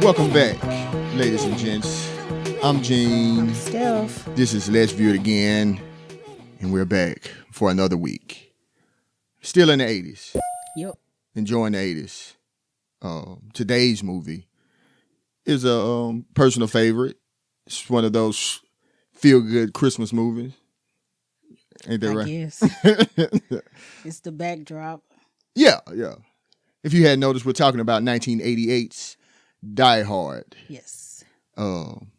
Welcome back, ladies and gents. I'm Gene. Steph. This is Let's View It Again, and we're back for another week. Still in the 80s. Yep. Enjoying the 80s. Today's movie is a personal favorite. It's one of those feel-good Christmas movies. Ain't that right? Yes. It's the backdrop. Yeah. If you hadn't noticed, we're talking about 1988's Die Hard. Yes.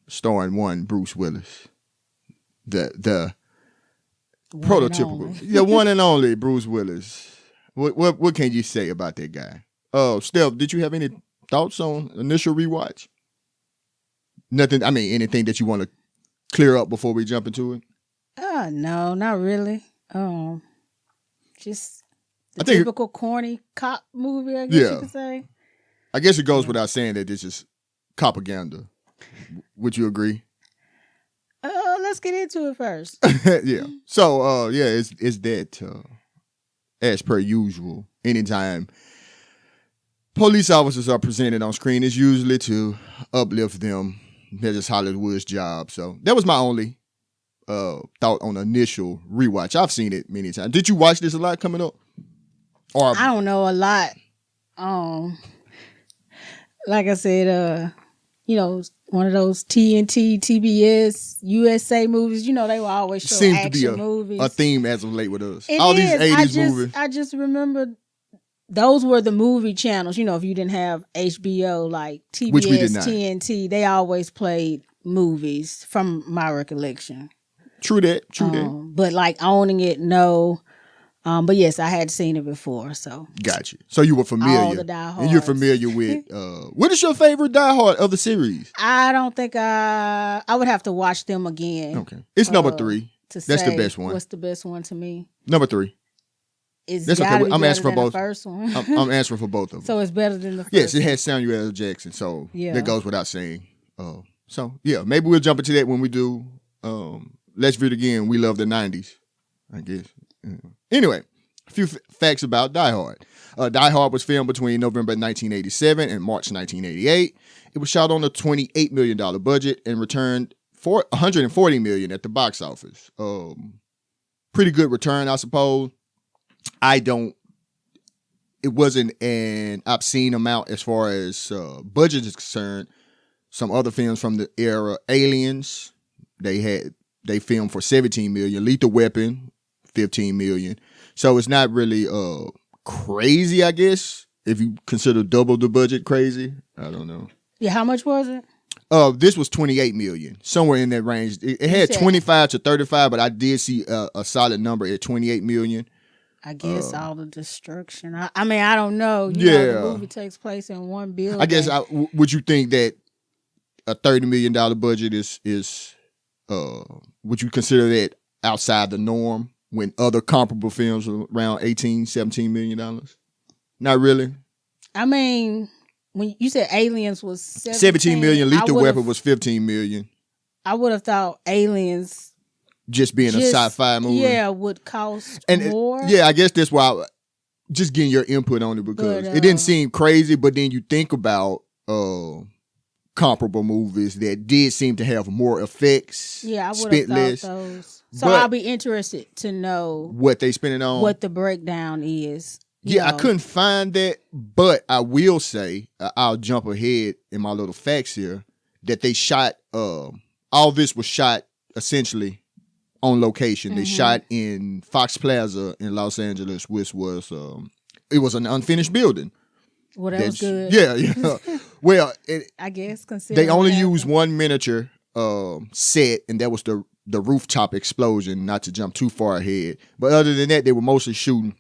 Starring one Bruce Willis. The One prototypical. and only. The one and only Bruce Willis. What can you say about that guy? Steph, did you have any thoughts on initial rewatch? Nothing, anything that you want to clear up before we jump into it? No, not really. Just the I think typical corny cop movie, I guess you could say. I guess it goes without saying that this is propaganda. Would you agree? Let's get into it first. Yeah. So, it's that, as per usual, anytime police officers are presented on screen, it's usually to uplift them. That's just Hollywood's job. So that was my only thought on initial rewatch. I've seen it many times. Did you watch this a lot coming up? Or I don't know a lot. Like I said, one of those TNT, TBS, USA movies. They will always show seems action to be movies. a theme as of late with us. It All is. these 80s movies. I just remember those were the movie channels. If you didn't have HBO, like TBS, Which we did not. TNT, they always played movies from my recollection. True that. But like owning it, no. But yes, I had seen it before, so. Gotcha. So you were familiar. All the Die Hards. And you're familiar with, what is your favorite Die Hard of the series? I don't think I would have to watch them again. Okay. It's number 3. That's the say best one. What's the best one to me? Number 3. That's okay. I'm answering for both. The first one. I'm answering for both of them. So it's better than the first. Yes, it has Samuel L. Jackson, so Yeah. that goes without saying. Maybe we'll jump into that when we do Let's View It Again. We love the 90s, I guess. Anyway, a few facts about Die Hard. Die Hard was filmed between November 1987 and March 1988. It was shot on a $28 million budget and returned for $140 million at the box office. Pretty good return, I suppose. It wasn't an obscene amount as far as budget is concerned. Some other films from the era, Aliens, they filmed for $17 million. Lethal Weapon, $15 million. So it's not really crazy, I guess, if you consider double the budget crazy. I don't know. Yeah, how much was it? This was $28 million, somewhere in that range. It had 25 to 35, but I did see a solid number at $28 million. I guess all the destruction. I don't know. The movie takes place in one building. I guess, would you think that a $30 million budget is would you consider that outside the norm when other comparable films are around $17 million? Not really. When you said Aliens was 17 million, Lethal Weapon was 15 million. I would have thought Aliens just being a sci-fi movie. Yeah, would cost more. I guess that's why just getting your input on it because it didn't seem crazy, but then you think about comparable movies that did seem to have more effects. Yeah, I would have thought those. So I'll be interested to know what they spending on. What the breakdown is. I couldn't find that, but I will say, I'll jump ahead in my little facts here, that they shot, all this was shot essentially on location. Mm-hmm. They shot in Fox Plaza in Los Angeles, which was, it was an unfinished building. Well, that was good. Yeah. Well, I guess considering they only used one miniature set, and that was the rooftop explosion, not to jump too far ahead. But other than that, they were mostly shooting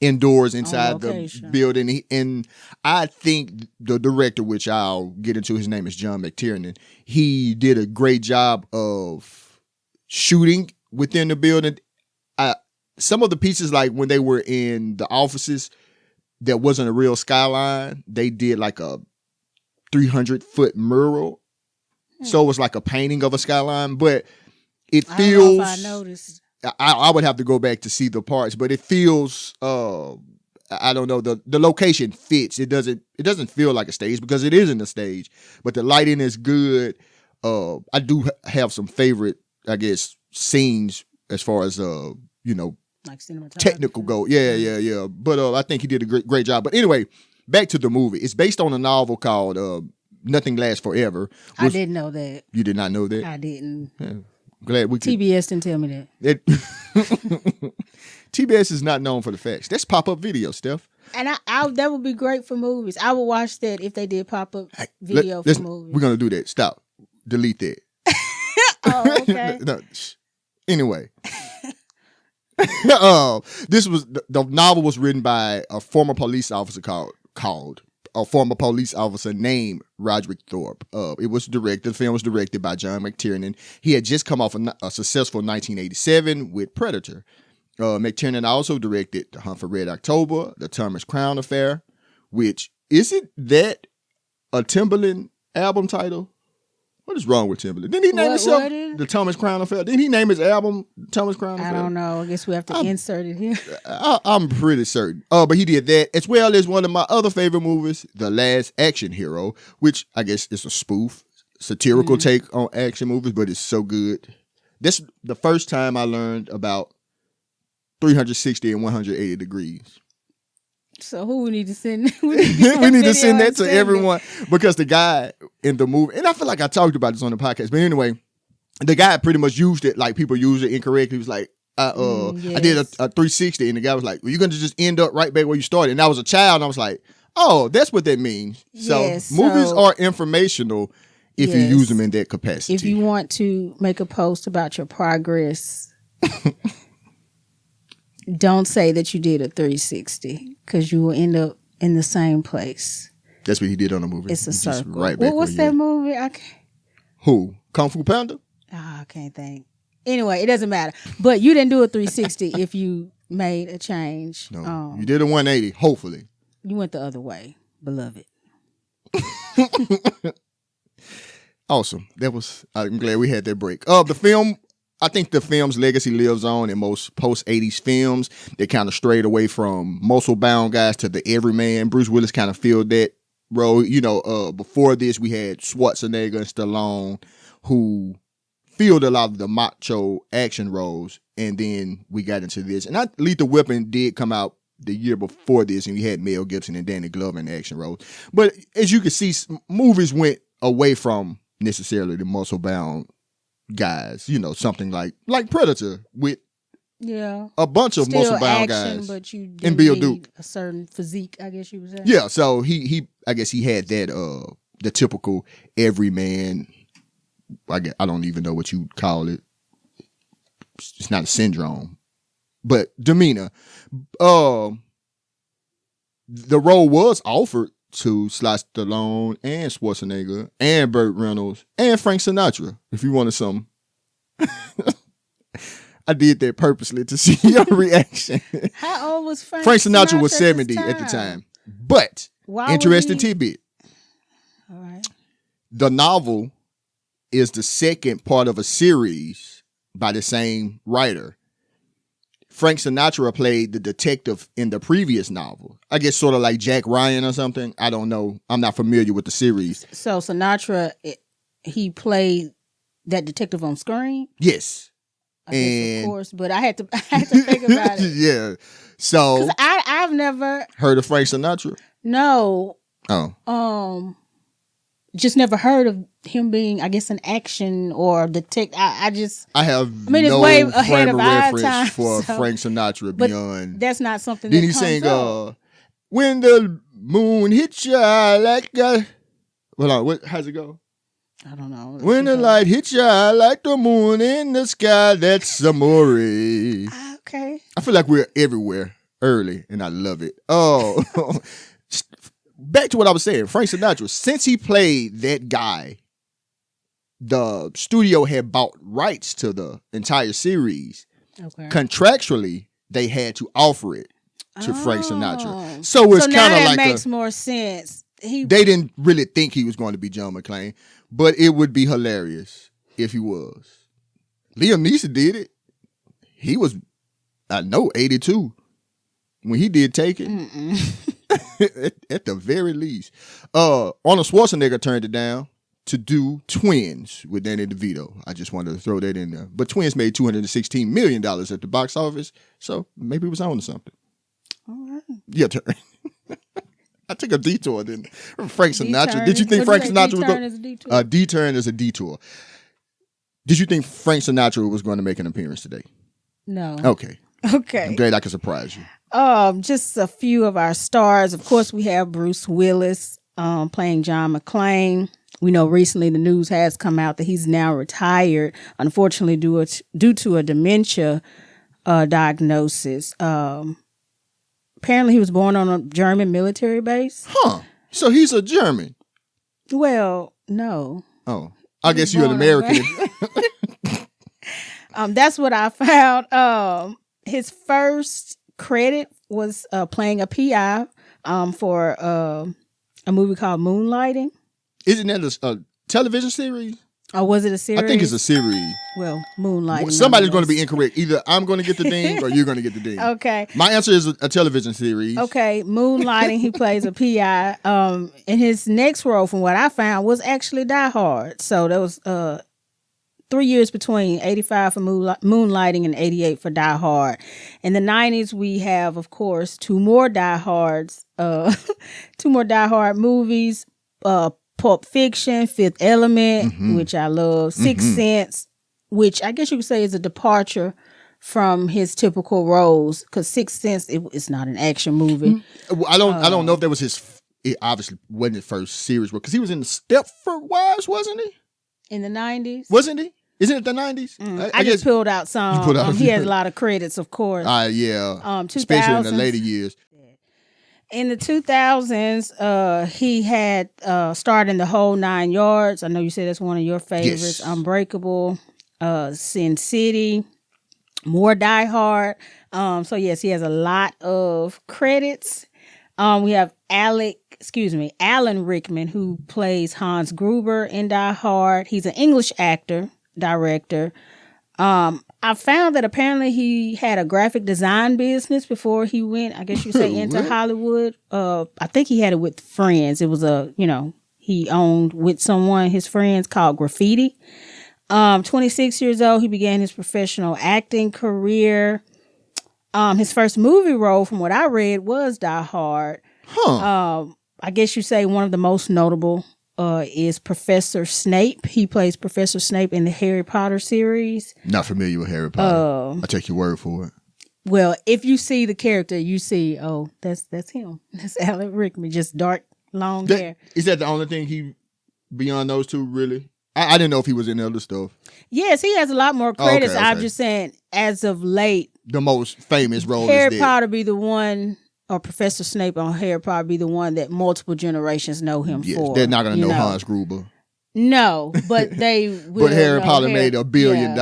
indoors inside the building. And I think the director, which I'll get into, his name is John McTiernan, he did a great job of shooting within the building. Some of the pieces, like when they were in the offices, there wasn't a real skyline. They did like a 300-foot mural. So it was like a painting of a skyline, but it feels... I don't know if I noticed. I would have to go back to see the parts, but it feels, I don't know, the location fits. It doesn't feel like a stage because it isn't a stage, but the lighting is good. I do have some favorite, I guess, scenes as far as like cinematography. technical go. Yeah. But I think he did a great job. But anyway, back to the movie. It's based on a novel called Nothing Lasts Forever. I didn't know that. You did not know that? I didn't. Yeah. Glad we could. TBS didn't tell me that. TBS is not known for the facts. That's pop-up video, Steph. And I that would be great for movies. I would watch that if they did pop-up video for movies. We're going to do that. Stop. Delete that. Oh, okay. No, anyway. This was the novel was written by a former police officer named Roderick Thorpe. The film was directed by John McTiernan. He had just come off a successful 1987 with Predator. McTiernan also directed The Hunt for Red October, The Thomas Crown Affair, which isn't that a Timbaland album title? What is wrong with Timbaland? Didn't he name himself The Thomas Crown Affair? Didn't he name his album Thomas Crown Affair? I don't know. I guess we have to insert it here. I'm pretty certain. But he did that, as well as one of my other favorite movies, The Last Action Hero, which I guess is a spoof, satirical take on action movies, but it's so good. This is the first time I learned about 360 and 180 degrees. So who we need to send? We need to send that to everyone because the guy in the movie, and I feel like I talked about this on the podcast, but anyway, the guy pretty much used it like people use it incorrectly. He was like, I did a 360, and the guy was like, well, you're going to just end up right back where you started. And I was a child, and I was like, oh, that's what that means. Yes, so movies are informational if you use them in that capacity. If you want to make a post about your progress, don't say that you did a 360 because you will end up in the same place. That's what he did on the movie. It's a circle. Right back what's that movie? Who? Kung Fu Panda? I can't think. Anyway, it doesn't matter. But you didn't do a 360 if you made a change. No, you did a 180, hopefully. You went the other way, beloved. Awesome. I'm glad we had that break. The film, I think the film's legacy lives on in most post-80s films. They kind of strayed away from muscle-bound guys to the everyman. Bruce Willis kind of filled that role. Before this, we had Schwarzenegger and Stallone, who filled a lot of the macho action roles. And then we got into this. And Lethal Weapon did come out the year before this, and we had Mel Gibson and Danny Glover in the action roles. But as you can see, movies went away from necessarily the muscle-bound guys, something like Predator with a bunch of muscle-bound guys. But you didn't Bill need Duke. A certain physique, I guess you would say. Yeah, so he I guess he had that the typical everyman. I don't even know what you call it. It's not a syndrome, but demeanor. The role was offered to Sly Stallone and Schwarzenegger and Burt Reynolds and Frank Sinatra, if you wanted some. I did that purposely to see your reaction. How old was Frank? Frank Sinatra was 70 at the time. But, interesting tidbit. All right. The novel is the second part of a series by the same writer. Frank Sinatra played the detective in the previous novel. I guess sort of like Jack Ryan or something. I don't know. I'm not familiar with the series. So Sinatra, he played that detective on screen? Yes. I guess, of course, but I had to think about it. Yeah. So 'cause I've never heard of Frank Sinatra? No. Oh. Just never heard of him being, I guess, an action or detective. I have mean, no it's way ahead of our reference time for Frank Sinatra beyond. That's not something. Didn't that he comes sing up. "When the Moon Hits Ya Like a"? Hold on, how's it go? I don't know. When the light hits ya like the moon in the sky, that's amore. Okay. I feel like we're everywhere early, and I love it. Oh. Back to what I was saying, Frank Sinatra, since he played that guy, the studio had bought rights to the entire series. Okay. Contractually, they had to offer it to Frank Sinatra. So it's kind of like makes more sense. They didn't really think he was going to be John McClane, but it would be hilarious if he was. Liam Neeson did it. He was, 82. when he did Taken. at the very least. Arnold Schwarzenegger turned it down to do Twins with Danny DeVito. I just wanted to throw that in there. But Twins made $216 million at the box office, so maybe it was on to something. All right. Your turn. I took a detour, didn't I? Frank Sinatra. Did you think Frank Sinatra was going to... D-turn is a detour. Did you think Frank Sinatra was going to make an appearance today? No. Okay. Okay. I'm glad I could surprise you. Just a few of our stars. Of course, we have Bruce Willis playing John McClane. We know recently the news has come out that he's now retired, unfortunately due to a dementia diagnosis. Apparently, he was born on a German military base. Huh. So he's a German? Well, no. Oh. I guess you're an American. That's what I found. His first credit was playing a PI for a movie called Moonlighting. Isn't that a television series? Or was it a series? I think it's a series. Well, Moonlighting. Somebody's going to be incorrect. Either I'm going to get the ding or you're going to get the ding. Okay. My answer is a television series. Okay. Moonlighting, he plays a PI. And his next role, from what I found, was actually Die Hard. So there was 3 years between 85 for Moonlighting and 88 for Die Hard. In the 90s, we have, of course, two more Die Hard movies. Pulp Fiction, Fifth Element, which I love, Sixth Sense, which I guess you could say is a departure from his typical roles, because Sixth Sense it's not an action movie. I don't know if that was his. It obviously wasn't his first series role, because he was in the Stepford Wives, wasn't he? In the 90s, wasn't he? Isn't it the 90s? I just pulled out some. He has a lot of credits, of course. Yeah. Especially in the later years. In the 2000s, he had starred in The Whole Nine Yards. I know you said that's one of your favorites. Yes. Unbreakable, Sin City, more Die Hard. So yes, he has a lot of credits. We have Alan Rickman, who plays Hans Gruber in Die Hard. He's an English actor, director. I found that apparently he had a graphic design business before he went, I guess you say, into Hollywood. I think he had it with friends. It was he owned with someone, his friends, called Graffiti. 26 years old, he began his professional acting career. His first movie role, from what I read, was Die Hard. I guess you say one of the most notable is Professor Snape. He plays Professor Snape in the Harry Potter series. Not familiar with Harry Potter. I take your word for it. Well, if you see the character, you see, that's him. That's Alan Rickman, just dark, long hair. Is that the only thing he, beyond those two, really? I didn't know if he was in other stuff. Yes, he has a lot more credits. Okay. I'm just saying, as of late, the most famous role Harry Potter be the one, or Professor Snape on Harry Potter be the one that multiple generations know him for. They're not going to know Hans Gruber. No, but they will. But Harry Potter made $1 billion.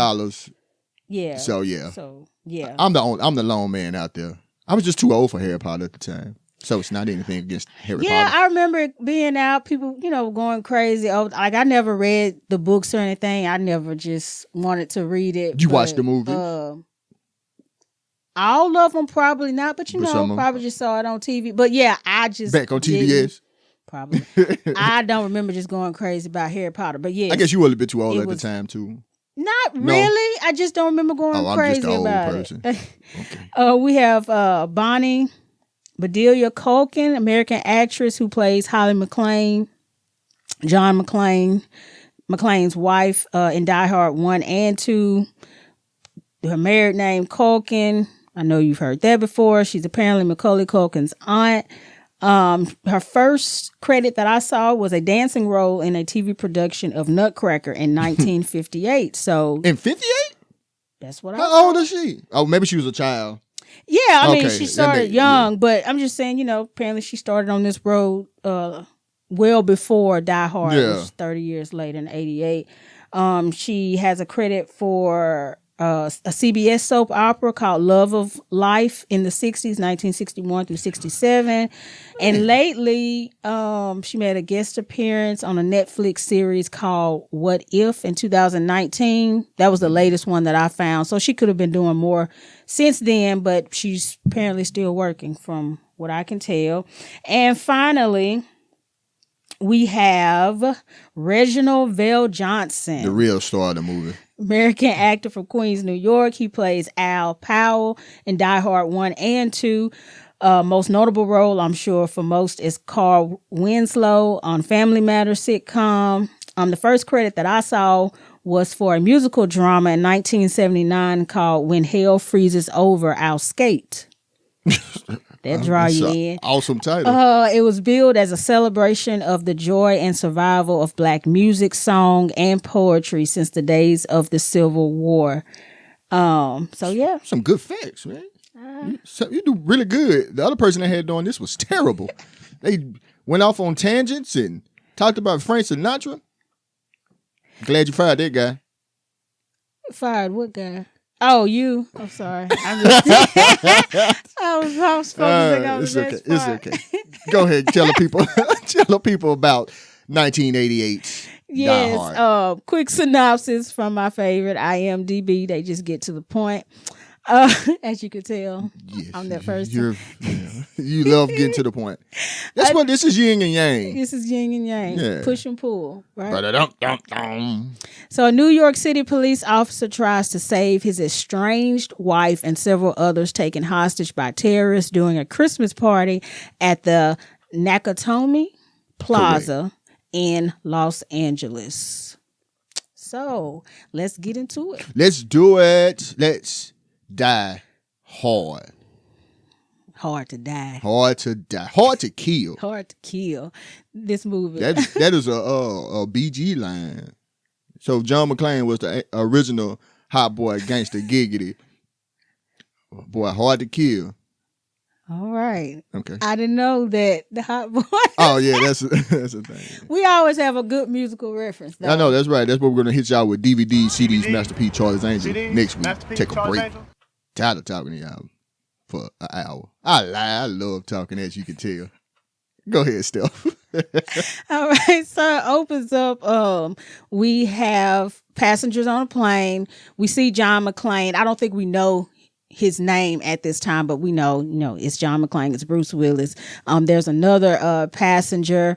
Yeah. So yeah. I'm the lone man out there. I was just too old for Harry Potter at the time. So it's not anything against Harry Potter. Yeah, I remember it being out, people, going crazy. Like, I never read the books or anything. I never just wanted to read it. You watched the movie? All of them probably not, but probably just saw it on TV. But yeah, I just back on TBS. Probably. I don't remember just going crazy about Harry Potter. But yeah, I guess you were a little bit too old at the time too. Not really. I just don't remember going crazy about it. Okay. We have Bonnie Bedelia Culkin, American actress who plays Holly McClane, John McClane, McClane's wife in Die Hard 1 and 2. Her married name Culkin. I know you've heard that before. She's apparently Macaulay Culkin's aunt. Her first credit that I saw was a dancing role in a TV production of Nutcracker in 1958. So in 58? That's what How old is she? Oh, maybe she was a child. Yeah, I mean, she started young, but I'm just saying, apparently she started on this road well before Die Hard, which is 30 years later in 88. She has a credit for a CBS soap opera called Love of Life in the 60s, 1961 through 67. And lately, she made a guest appearance on a Netflix series called What If in 2019. That was the latest one that I found. So she could have been doing more since then, but she's apparently still working from what I can tell. And finally, we have Reginald VelJohnson, the real star of the movie. American actor from Queens, New York. He plays Al Powell in Die Hard 1 and 2. Most notable role, I'm sure, for most is Carl Winslow on Family Matters sitcom. The first credit that I saw was for a musical drama in 1979 called When Hell Freezes Over, I'll Skate. That draw you in. Awesome title. It was billed as a celebration of the joy and survival of Black music, song, and poetry since the days of the Civil War. So yeah, some good facts, man. You do really good. The other person that had doing this was terrible. They went off on tangents and talked about Frank Sinatra. Glad you fired that guy. Fired what guy? Oh, you. I'm sorry. I was focusing on the next part. It's okay. Go ahead. Tell the people about 1988. Yes. Quick synopsis from my favorite IMDb. They just get to the point. As you could tell, yes, I'm that person. You love getting to the point. That's what this is, yin and yang. This is yin and yang. Yeah. Push and pull, right? Ba-da-dum-dum-dum. So a New York City police officer tries to save his estranged wife and several others taken hostage by terrorists during a Christmas party at the Nakatomi Plaza in Los Angeles. So let's get into it. Let's do it. Let's die hard. Hard to die. Hard to die. Hard to kill. Hard to kill. This movie. That is a BG line. So John McClane was the original Hotboy gangster giggity. Boy, hard to kill. All right. Okay. I didn't know that the Hotboy. Oh yeah, that's a thing. We always have a good musical reference, though. I know, that's right. That's what we're gonna hit y'all with DVD, CDs, Master P, Charlie's Angel next week. Take a break. Tired of talking to y'all for an hour. I lie. I love talking, as you can tell. Go ahead, Steph. All right. So it opens up. We have passengers on a plane. We see John McClane. I don't think we know his name at this time, but we know, it's John McClane. It's Bruce Willis. There's another passenger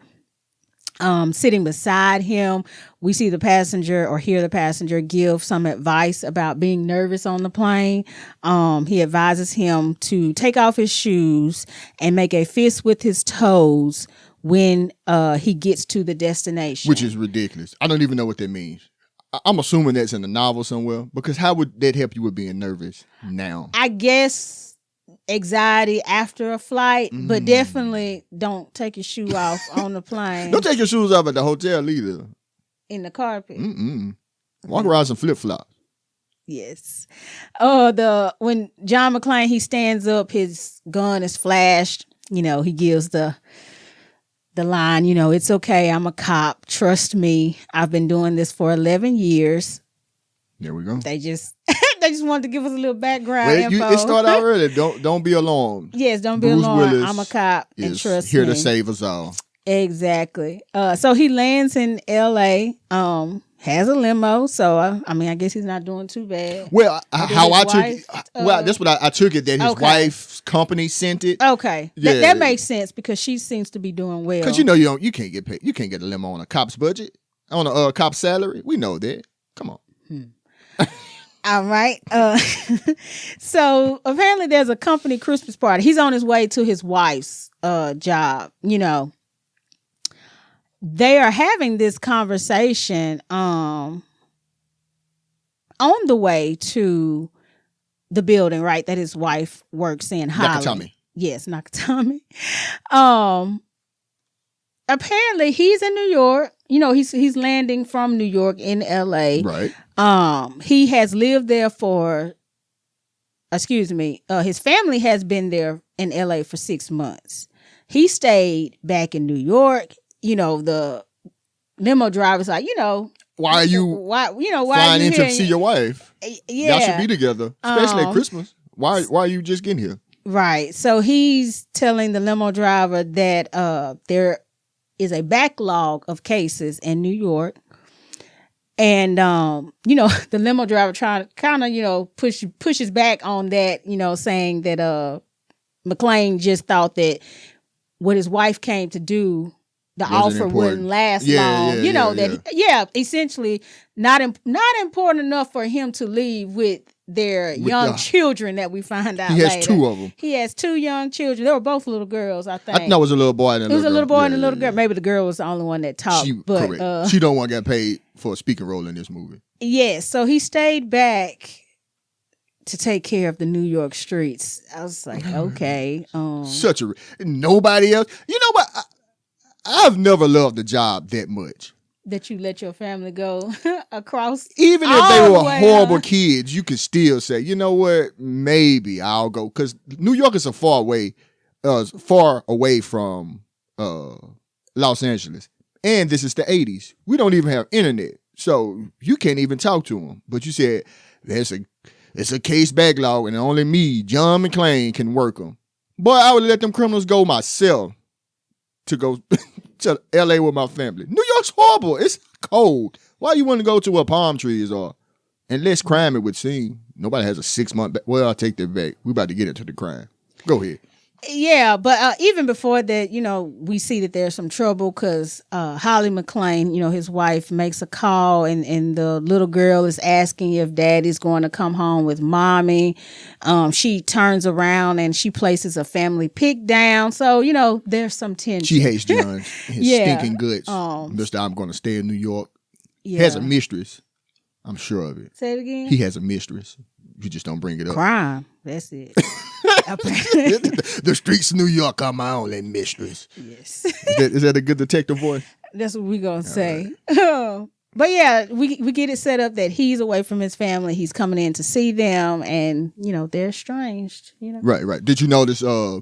sitting beside him. We see the passenger or hear the passenger give some advice about being nervous on the plane. He advises him to take off his shoes and make a fist with his toes when he gets to the destination. Which is ridiculous. I don't even know what that means. I'm assuming that's in a novel somewhere, because how would that help you with being nervous now? I guess anxiety after a flight, but definitely don't take your shoe off on the plane. Don't take your shoes off at the hotel either. In the carpet. Walk around some flip-flops. Yes. When John McClane, he stands up, his gun is flashed. He gives the line, it's okay, I'm a cop. Trust me. I've been doing this for 11 years. There we go. They just wanted to give us a little background info. It started out early. Don't be alarmed. Yes, don't be Bruce alarmed. Willis I'm a cop and trust here me. to save us all. Exactly. So he lands in L.A., has a limo. So, I guess he's not doing too bad. Well, that's what I took it, that his wife's company sent it. Okay. Yeah. That makes sense, because she seems to be doing well. Because you can't get paid. You can't get a limo on a cop's budget, on a cop's salary. We know that. Come on. All right. So apparently there's a company Christmas party. He's on his way to his wife's job. They are having this conversation on the way to the building, right, that his wife works in. Nakatomi. Yes, Nakatomi. Apparently he's in New York. He's landing from New York in LA. Right. He has lived there his family has been there in LA for 6 months. He stayed back in New York. The limo driver's like, why are you why are flying you in here? to see your wife? Yeah. Y'all should be together, especially at Christmas. Why are you just getting here? Right. So he's telling the limo driver that there is a backlog of cases in New York. And the limo driver trying to kind of, pushes back on that, saying that McClane just thought that what his wife came to do, the offer wouldn't last long. Essentially not important enough for him to leave with their young children that we find out later. He has two of them. He has two young children. They were both little girls, I think. I know it was a little boy and a little girl. It was a little boy and a little girl. Maybe the girl was the only one that talked. Correct. She don't want to get paid for a speaking role in this movie. Yes. So he stayed back to take care of the New York streets. I was like, okay. Nobody else. You know what? I've never loved the job that much. That you let your family go across. Even if they were horrible kids, you could still say, you know what? Maybe I'll go. Because New York is far away from Los Angeles. And this is the 80s. We don't even have internet. So you can't even talk to them. But you said, it's a case backlog and only me, John McClane, can work them. Boy, I would let them criminals go myself to go to LA with my family. New York's horrible. It's cold. Why you want to go to where palm trees are? And less crime, it would seem. Nobody has a 6-month Well, I'll take that back. We about to get into the crime. Go ahead. Yeah, but even before that, we see that there's some trouble because Holly McClane, his wife, makes a call and the little girl is asking if daddy's going to come home with mommy. She turns around and she places a family pic down. So, there's some tension. She hates John and his stinking guts. Mr. I'm going to stay in New York. Yeah. He has a mistress. I'm sure of it. Say it again. He has a mistress. You just don't bring it up. Crime. That's it. The streets of New York are my only mistress. Yes. Is that a good detective voice? That's what we're going to say. Right. But yeah, we get it set up that he's away from his family. He's coming in to see them and, they're estranged. Right. Did you notice, for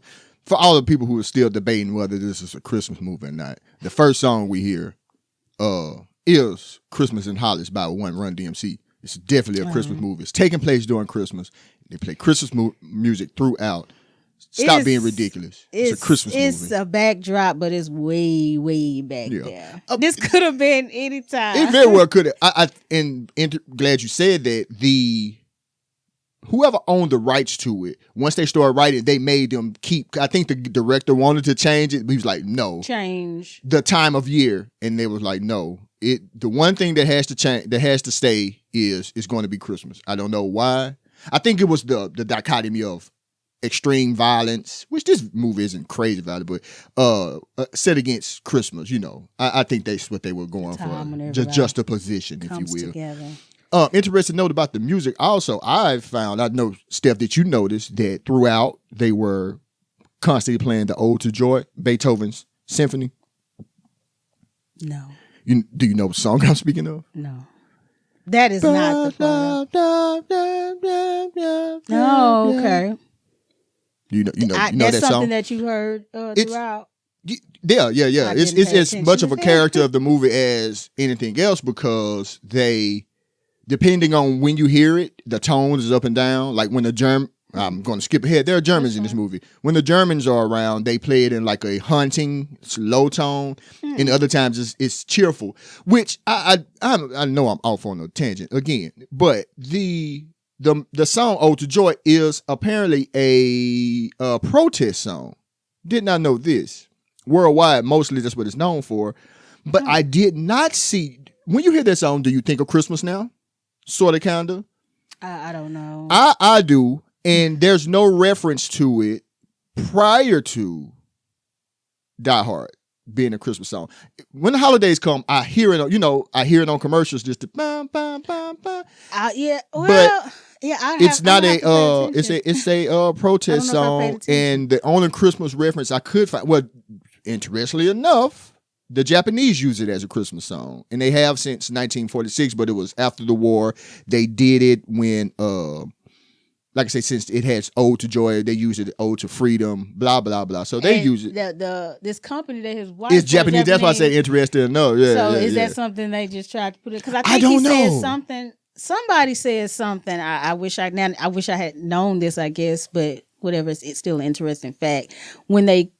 all the people who are still debating whether this is a Christmas movie or not, the first song we hear is Christmas in Hollis by Run DMC. It's definitely a Christmas movie. It's taking place during Christmas. They play Christmas music throughout. Stop being ridiculous. It's a Christmas movie. It's a backdrop, but it's way, way back there. This could have been any time. It very well could have. And glad you said that. Whoever owned the rights to it, once they started writing, they made them keep. I think the director wanted to change it, but he was like, no. Change. The time of year. And they was like, no. The one thing that has to change, that has to stay is going to be Christmas. I don't know why. I think it was the dichotomy of extreme violence, which this movie isn't crazy violent, but set against Christmas. I think that's what they were going for. Just a position, if you will. Together. Interesting note about the music. Also, I know, Steph, that you noticed that throughout they were constantly playing the Ode to Joy, Beethoven's symphony. No. Do you know what song I'm speaking of? No. That is not the part. Oh, okay. You know that's that song? Something that you heard throughout. Yeah. It's as much of a character of the movie as anything else because they, depending on when you hear it, the tones is up and down. Like when I'm going to skip ahead. There are Germans in this movie. When the Germans are around, they play it in like a haunting, low tone, and other times it's cheerful. Which I know I'm off on a tangent again, but the song "Ode to Joy" is apparently a protest song. Did not know this. Worldwide, mostly that's what it's known for. But I did not see. When you hear that song, do you think of Christmas now? Sort of, kind of. I don't know. I do. And there's no reference to it prior to Die Hard being a Christmas song. When the holidays come, I hear it. I hear it on commercials. Just the bam, bam, bam, bam. Yeah. Well, but it's not it's a protest song, and the only Christmas reference I could find. Well, interestingly enough, the Japanese use it as a Christmas song, and they have since 1946. But it was after the war. They did it when like I say, since it has ode to joy, they use it ode to freedom, blah blah blah. So they use it. This company that his wife is Japanese. That's why I say interested to know. Yeah. So is that something they just tried to put it? Because I think don't said know. something. Somebody said something. I wish I had known this. I guess, but whatever. It's still an interesting fact. When they.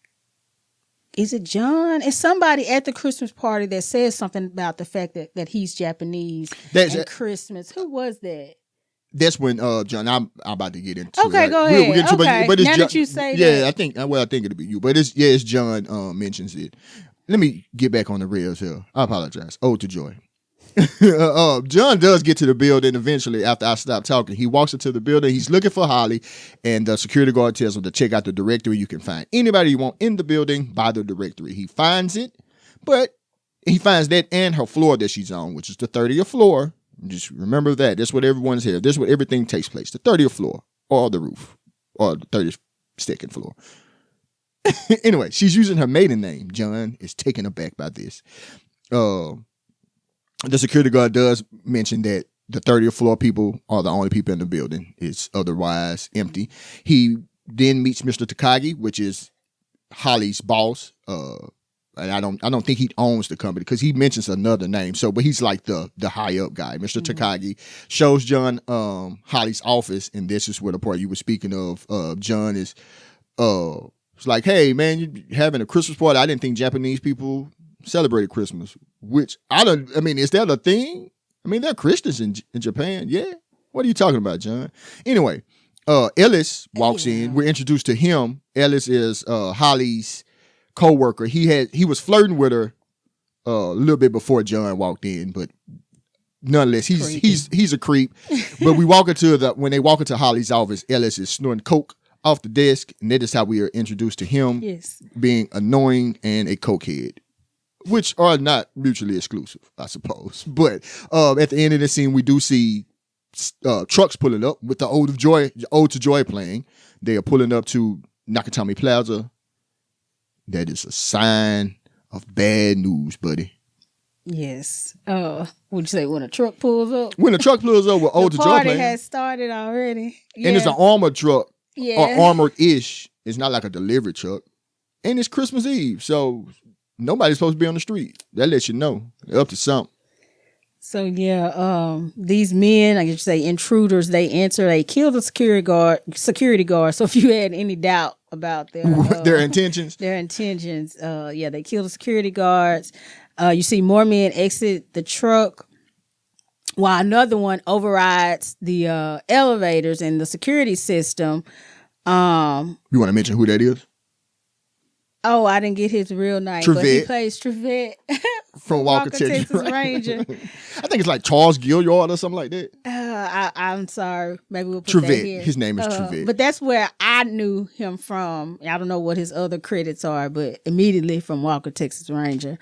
Is it John? It's somebody at the Christmas party that says something about the fact that he's Japanese and Christmas. Who was that? That's when John. I'm about to get into. Okay, go ahead. We'll get to, okay. but it's now John, that you say yeah, that. I think it'll be you. But it's John mentions it. Let me get back on the rails here. I apologize. Ode to joy. John does get to the building eventually after I stop talking. He walks into the building. He's looking for Holly, and the security guard tells him to check out the directory. You can find anybody you want in the building by the directory. He finds it, but he finds that and her floor that she's on, which is the 30th floor. Just remember that. That's what everyone's here. That's where everything takes place. The 30th floor or the roof or the 32nd floor. Anyway, she's using her maiden name. John is taken aback by this. The security guard does mention that the 30th floor people are the only people in the building. It's otherwise empty. He then meets Mr. Takagi, which is Holly's boss. And I don't think he owns the company because he mentions another name. So, but he's like the high up guy. Mr. Takagi shows John Holly's office, and this is where the part you were speaking of. John is it's like, hey man, you having a Christmas party? I didn't think Japanese people celebrated Christmas. Which is that a thing? I mean, they're Christians in Japan. Yeah. What are you talking about, John? Anyway, Ellis walks in. We're introduced to him. Ellis is Holly's co-worker. He was flirting with her a little bit before John walked in, but nonetheless, he's a creep. But when they walk into Holly's office, Ellis is snorting coke off the desk, and that is how we are introduced to him being annoying and a cokehead. Which are not mutually exclusive, I suppose. But at the end of the scene, we do see trucks pulling up with the Ode to Joy playing. They are pulling up to Nakatomi Plaza. That is a sign of bad news, buddy. Yes. Would you say when a truck pulls up? When a truck pulls up with Ode to Joy playing. The party has started already. Yeah. And it's an armored truck. Yeah. Or armored-ish. It's not like a delivery truck. And it's Christmas Eve, so nobody's supposed to be on the street. That lets you know. They're up to something. So, these men, I guess say intruders, they enter, they kill the security guard. So if you had any doubt about their intentions. they kill the security guards. You see more men exit the truck while another one overrides the elevators and the security system. You want to mention who that is? Oh, I didn't get his real name, but he plays Trevette from Walker, Texas Ranger. I think it's like Charles Gilliard or something like that. I'm sorry. Maybe we'll put Trevette. that here. His name is Trevette. But that's where I knew him from. I don't know what his other credits are, but immediately from Walker, Texas Ranger.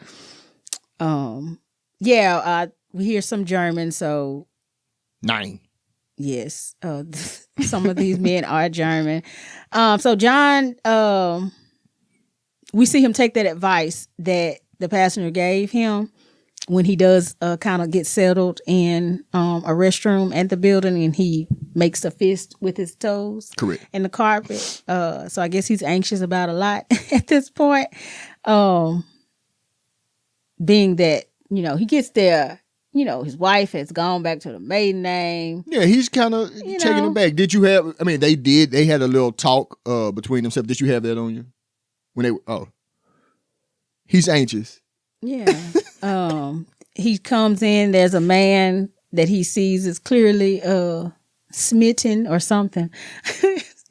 We hear some German, so 9. Yes. Some of these men are German. So John, we see him take that advice that the passenger gave him when he does kind of get settled in a restroom at the building, and he makes a fist with his toes. Correct. In the carpet. So I guess he's anxious about a lot at this point. Being that, he gets there, his wife has gone back to the maiden name. Yeah, he's kind of taking it back. Did you have, they had a little talk between themselves. Did you have that on you? He's anxious. Yeah. He comes in, there's a man that he sees is clearly smitten or something.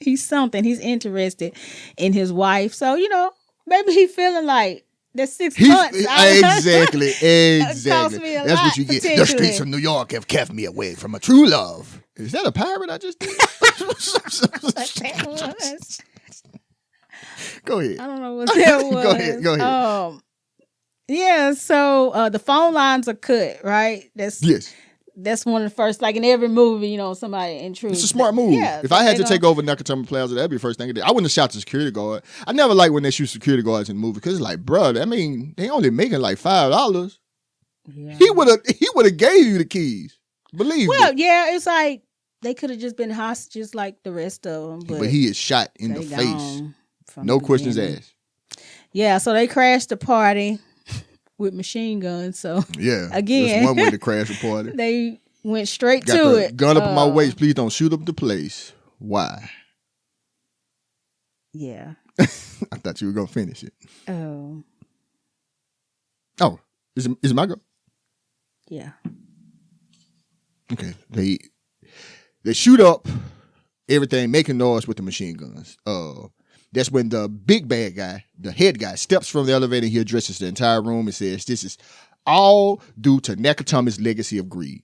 He's interested in his wife. So, maybe he feeling like that's 6 months. Exactly. Cost me That's what you get. The streets of New York have kept me away from a true love. Is that a pirate I just did? Go ahead. I don't know what that was. Go ahead. So the phone lines are cut, right? That's one of the first, like in every movie, somebody intrudes. It's a smart move. Yeah, if I had to take over Nakatomi Plaza, that'd be the first thing I did. I wouldn't have shot the security guard. I never like when they shoot security guards in movies because it's like, bro, they only making like $5. Yeah. He would have gave you the keys. Believe me. Well, yeah, it's like they could have just been hostages like the rest of them. But he is shot in the face. No questions asked. Yeah, so they crashed the party with machine guns. So yeah, again, that's one way to crash a party. They went straight to it. Gun up in my waist. Please don't shoot up the place. Why? Yeah. I thought you were gonna finish it. Oh. Oh, is it my go? Yeah. Okay. They shoot up everything, making noise with the machine guns. That's when the big bad guy, the head guy, steps from the elevator. He addresses the entire room and says, "This is all due to Nakatomi's legacy of greed.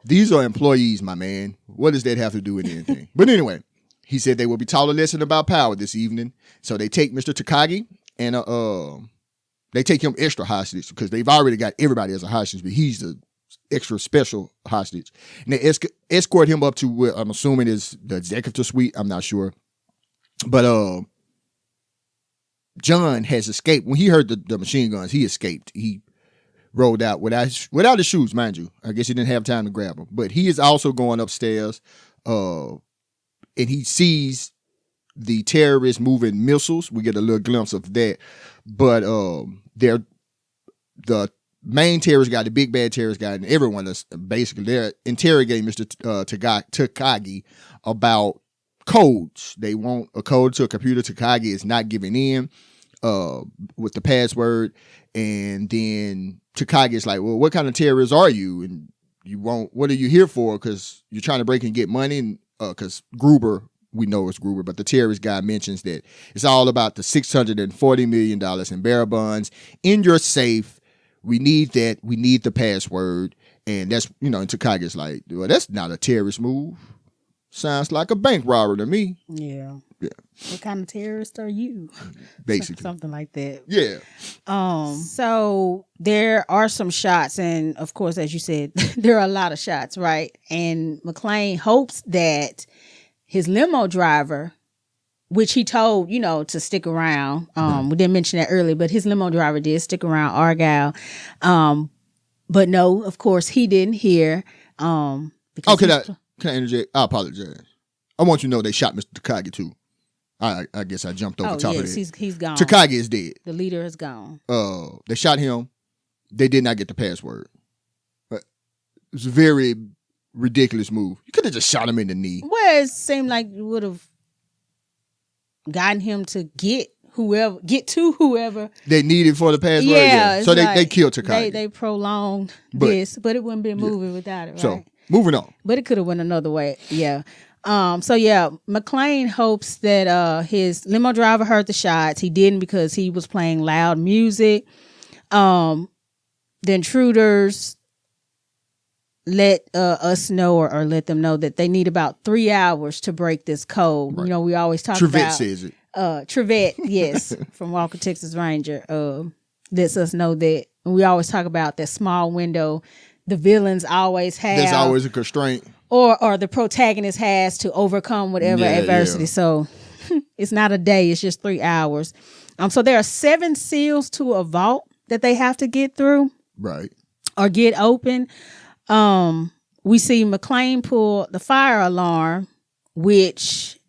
These are employees, my man. What does that have to do with anything?" But anyway, he said they will be taught a lesson about power this evening. So they take Mr. Takagi and they take him extra hostage because they've already got everybody as a hostage, but he's the extra special hostage. And they escort him up to what I'm assuming is the executive suite. I'm not sure. But John has escaped. When he heard the machine guns, he escaped. He rolled out without his shoes, mind you. I guess he didn't have time to grab them. But he is also going upstairs, and he sees the terrorists moving missiles. We get a little glimpse of that. But they're the main terrorist guy, the big bad terrorist guy, and everyone is basically they're interrogating Mr. Takagi about codes. They want a code to a computer. Takagi is not giving in with the password, and then Takagi is like, "Well, what kind of terrorist are you? And what are you here for? Because you're trying to break and get money." And because Gruber, we know it's Gruber, but the terrorist guy mentions that it's all about the $640 million in bearer bonds in your safe. We need that. We need the password. And that's, and Takagi's like, "Well, that's not a terrorist move. Sounds like a bank robber to me." Yeah. What kind of terrorist are you? Basically. Something like that. Yeah. So there are some shots, and of course, as you said, there are a lot of shots, right? And McClane hopes that his limo driver, which he told, to stick around. We didn't mention that earlier, but his limo driver did stick around, Argyle. But no, of course, he didn't hear. Can I interject? I apologize. I want you to know they shot Mr. Takagi too. I guess I jumped over top of that. He's gone. Takagi is dead. The leader is gone. They shot him. They did not get the password. But it was a very ridiculous move. You could have just shot him in the knee. Well, it seemed like you would have gotten him to get to whoever they needed for the password. Yeah. So they killed Takagi. They prolonged this, but it wouldn't be a movie without it, right? So moving on. But it could have went another way. Yeah. McClane hopes that his limo driver heard the shots. He didn't because he was playing loud music. The intruders let us know or let them know that they need about 3 hours to break this code. Right. We always talk Trevette about says it. Trevette, yes, from Walker, Texas Ranger, lets us know that. And we always talk about that small window the villains always have. There's always a constraint. Or the protagonist has to overcome whatever adversity. Yeah. So it's not a day, it's just 3 hours. So there are 7 seals to a vault that they have to get through. Right. Or get open. We see McClane pull the fire alarm, which,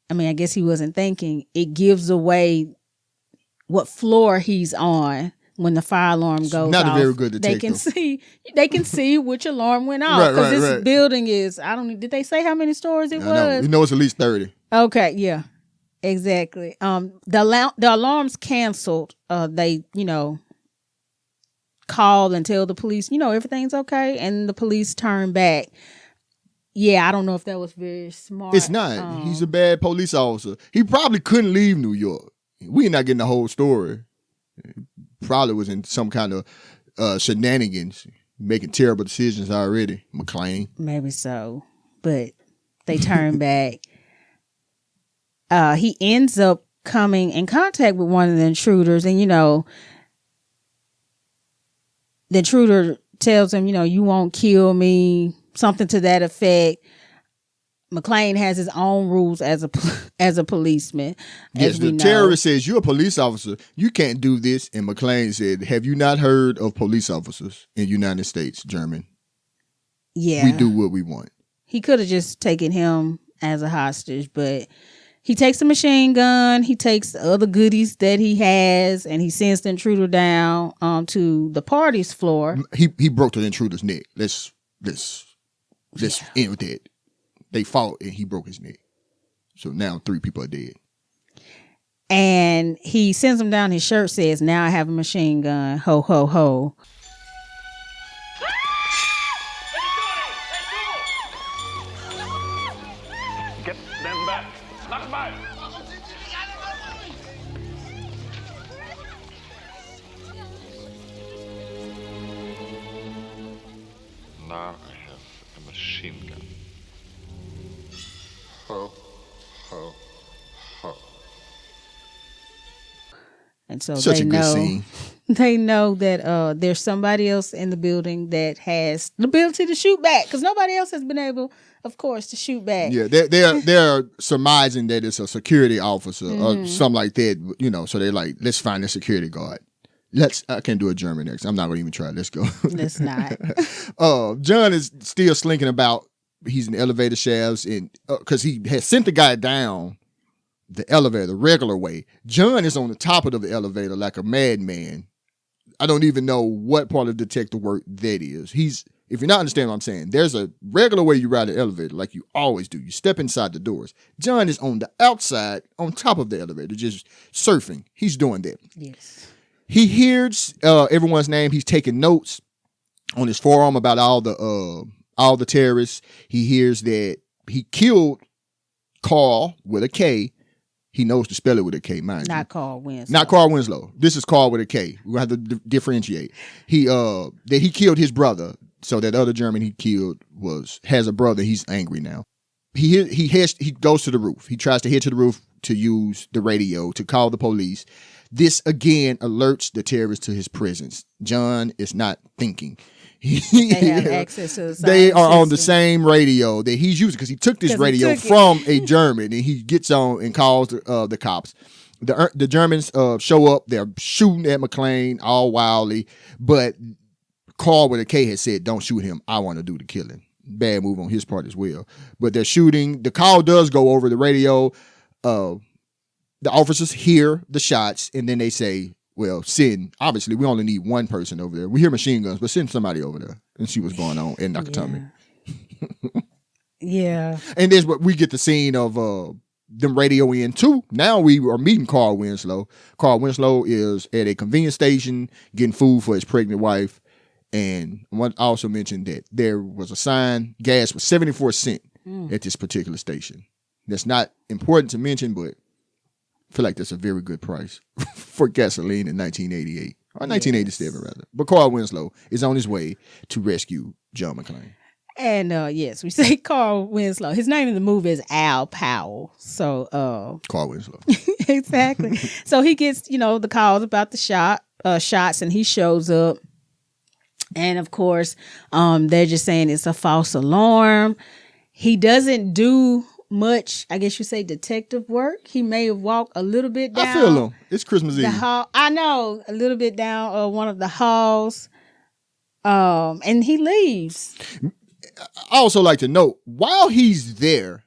I guess he wasn't thinking. It gives away what floor he's on. When the fire alarm goes off, not a very good detective. They can see which alarm went off because this building is. Did they say how many stories it was? It's at least 30. Okay, yeah, exactly. The alarm's canceled. They call and tell the police everything's okay, and the police turn back. Yeah, I don't know if that was very smart. It's not. He's a bad police officer. He probably couldn't leave New York. We're not getting the whole story. Probably was in some kind of shenanigans, making terrible decisions already, McClane. Maybe so, but they turn back. He ends up coming in contact with one of the intruders, and the intruder tells him, you won't kill me, something to that effect. McClane has his own rules as a policeman. Yes, the terrorist says, "You're a police officer. You can't do this." And McClane said, "Have you not heard of police officers in the United States, German? Yeah. We do what we want." He could have just taken him as a hostage, but he takes the machine gun, he takes the other goodies that he has, and he sends the intruder down to the party's floor. He broke the intruder's neck. Let's end with that. They fought and he broke his neck. So now 3 people are dead. And he sends him down. His shirt says, "Now I have a machine gun. Ho, ho, ho." Get them back. Knock them out. Now I have a machine gun. Ho, ho, ho. And so Such they a good know scene. they know that there's somebody else in the building that has the ability to shoot back, because nobody else has been able, of course, to shoot back. Yeah, they're surmising that it's a security officer or something like that. You know, so they're like, let's find a security guard. I can't do a German next. I'm not gonna even try. Let's go. Let's not. John is still slinking about. He's in the elevator shafts, and because he has sent the guy down the elevator the regular way. John is on the top of the elevator like a madman. I don't even know what part of detective work that is. If you're not understanding what I'm saying, there's a regular way you ride an elevator like you always do. You step inside the doors. John is on the outside, on top of the elevator, just surfing. He's doing that. Yes. He hears everyone's name. He's taking notes on his forearm about all the terrorists. He hears that he killed Carl with a K. He knows to spell it with a K, mind you. Not Carl Winslow. Not Carl Winslow. This is Carl with a K. We're going to have to differentiate. That he killed his brother. So that other German he killed has a brother. He's angry now. He goes to the roof. He tries to head to the roof to use the radio to call the police. This again alerts the terrorists to his presence. John is not thinking. They have access to the same They are on the system. same radio that he's using because he took this radio from a German, and he gets on and calls the cops. The Germans show up. They're shooting at McClane all wildly, but Carl with a K had said, "Don't shoot him. I want to do the killing." Bad move on his part as well. But they're shooting. The call does go over the radio. The officers hear the shots, and then they say, well, obviously, we only need one person over there. We hear machine guns, but send somebody over there and see what's going on in Nakatomi. Yeah. And there's what we get the scene of them radio in too. Now we are meeting Carl Winslow. Carl Winslow is at a convenience station getting food for his pregnant wife. And I want to also mention that there was a sign, gas was 74 cents at this particular station. That's not important to mention, but I feel like that's a very good price for gasoline in 1988. Or 1987, rather. But Carl Winslow is on his way to rescue John McClane. And yes, we say Carl Winslow. His name in the movie is Al Powell. So Carl Winslow. exactly. So he gets, the calls about the shots, and he shows up. And of course, they're just saying it's a false alarm. He doesn't do much, I guess you say, detective work. He may have walked a little bit down. I feel him. It's Christmas Eve. I know, a little bit down one of the halls. And he leaves. I also like to note, while he's there,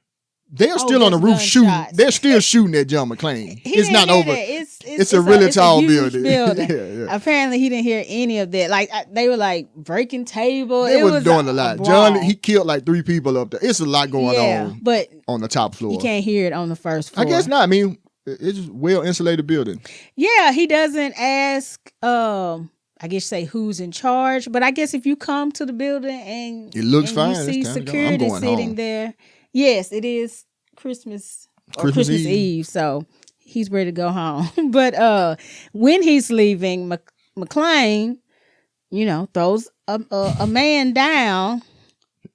they're still on the roof shooting. gunshots. They're still shooting at John McClane. It's not over. It's a really tall huge building. Yeah. Apparently, he didn't hear any of that. Like they were like breaking tables. They were doing a lot. brawl. John, he killed like 3 people up there. It's a lot going on. But on the top floor, you can't hear it on the first floor. I guess not. I mean, it's a well insulated building. Yeah, he doesn't ask. I guess say who's in charge, but I guess if you come to the building and it looks and fine, you see it's time to go. I'm security going sitting home. there. Yes, it is Christmas Eve, so he's ready to go home. But when he's leaving, McClane, throws a man down,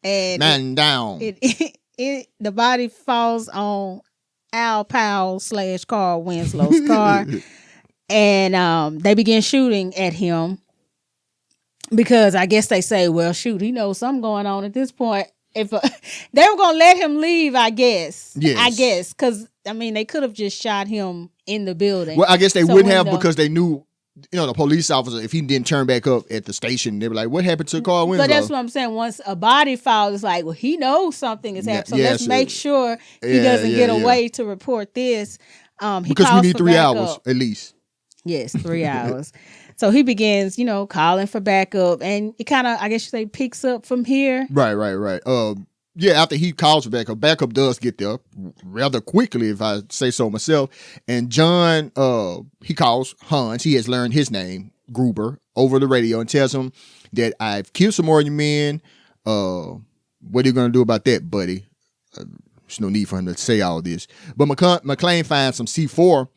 and the body falls on Al Powell / Carl Winslow's car. And they begin shooting at him because I guess they say, well, shoot, he knows something going on at this point. If they were going to let him leave, I guess. Yes. I guess. Because, they could have just shot him in the building. Well, I guess they wouldn't have because they knew the police officer, if he didn't turn back up at the station, they were like, what happened to Carl Winslow? But that's what I'm saying. Once a body falls, it's like, well, he knows something is happening. So let's make sure he doesn't get away to report this. Because we need 3 hours at least. Yes, 3 hours. So he begins, calling for backup, and it kind of, I guess you say, picks up from here. Right. After he calls for backup does get there rather quickly, if I say so myself. And John, he calls Hans. He has learned his name, Gruber, over the radio and tells him that I've killed some more of your men. What are you going to do about that, buddy? There's no need for him to say all this. But McClane finds some C4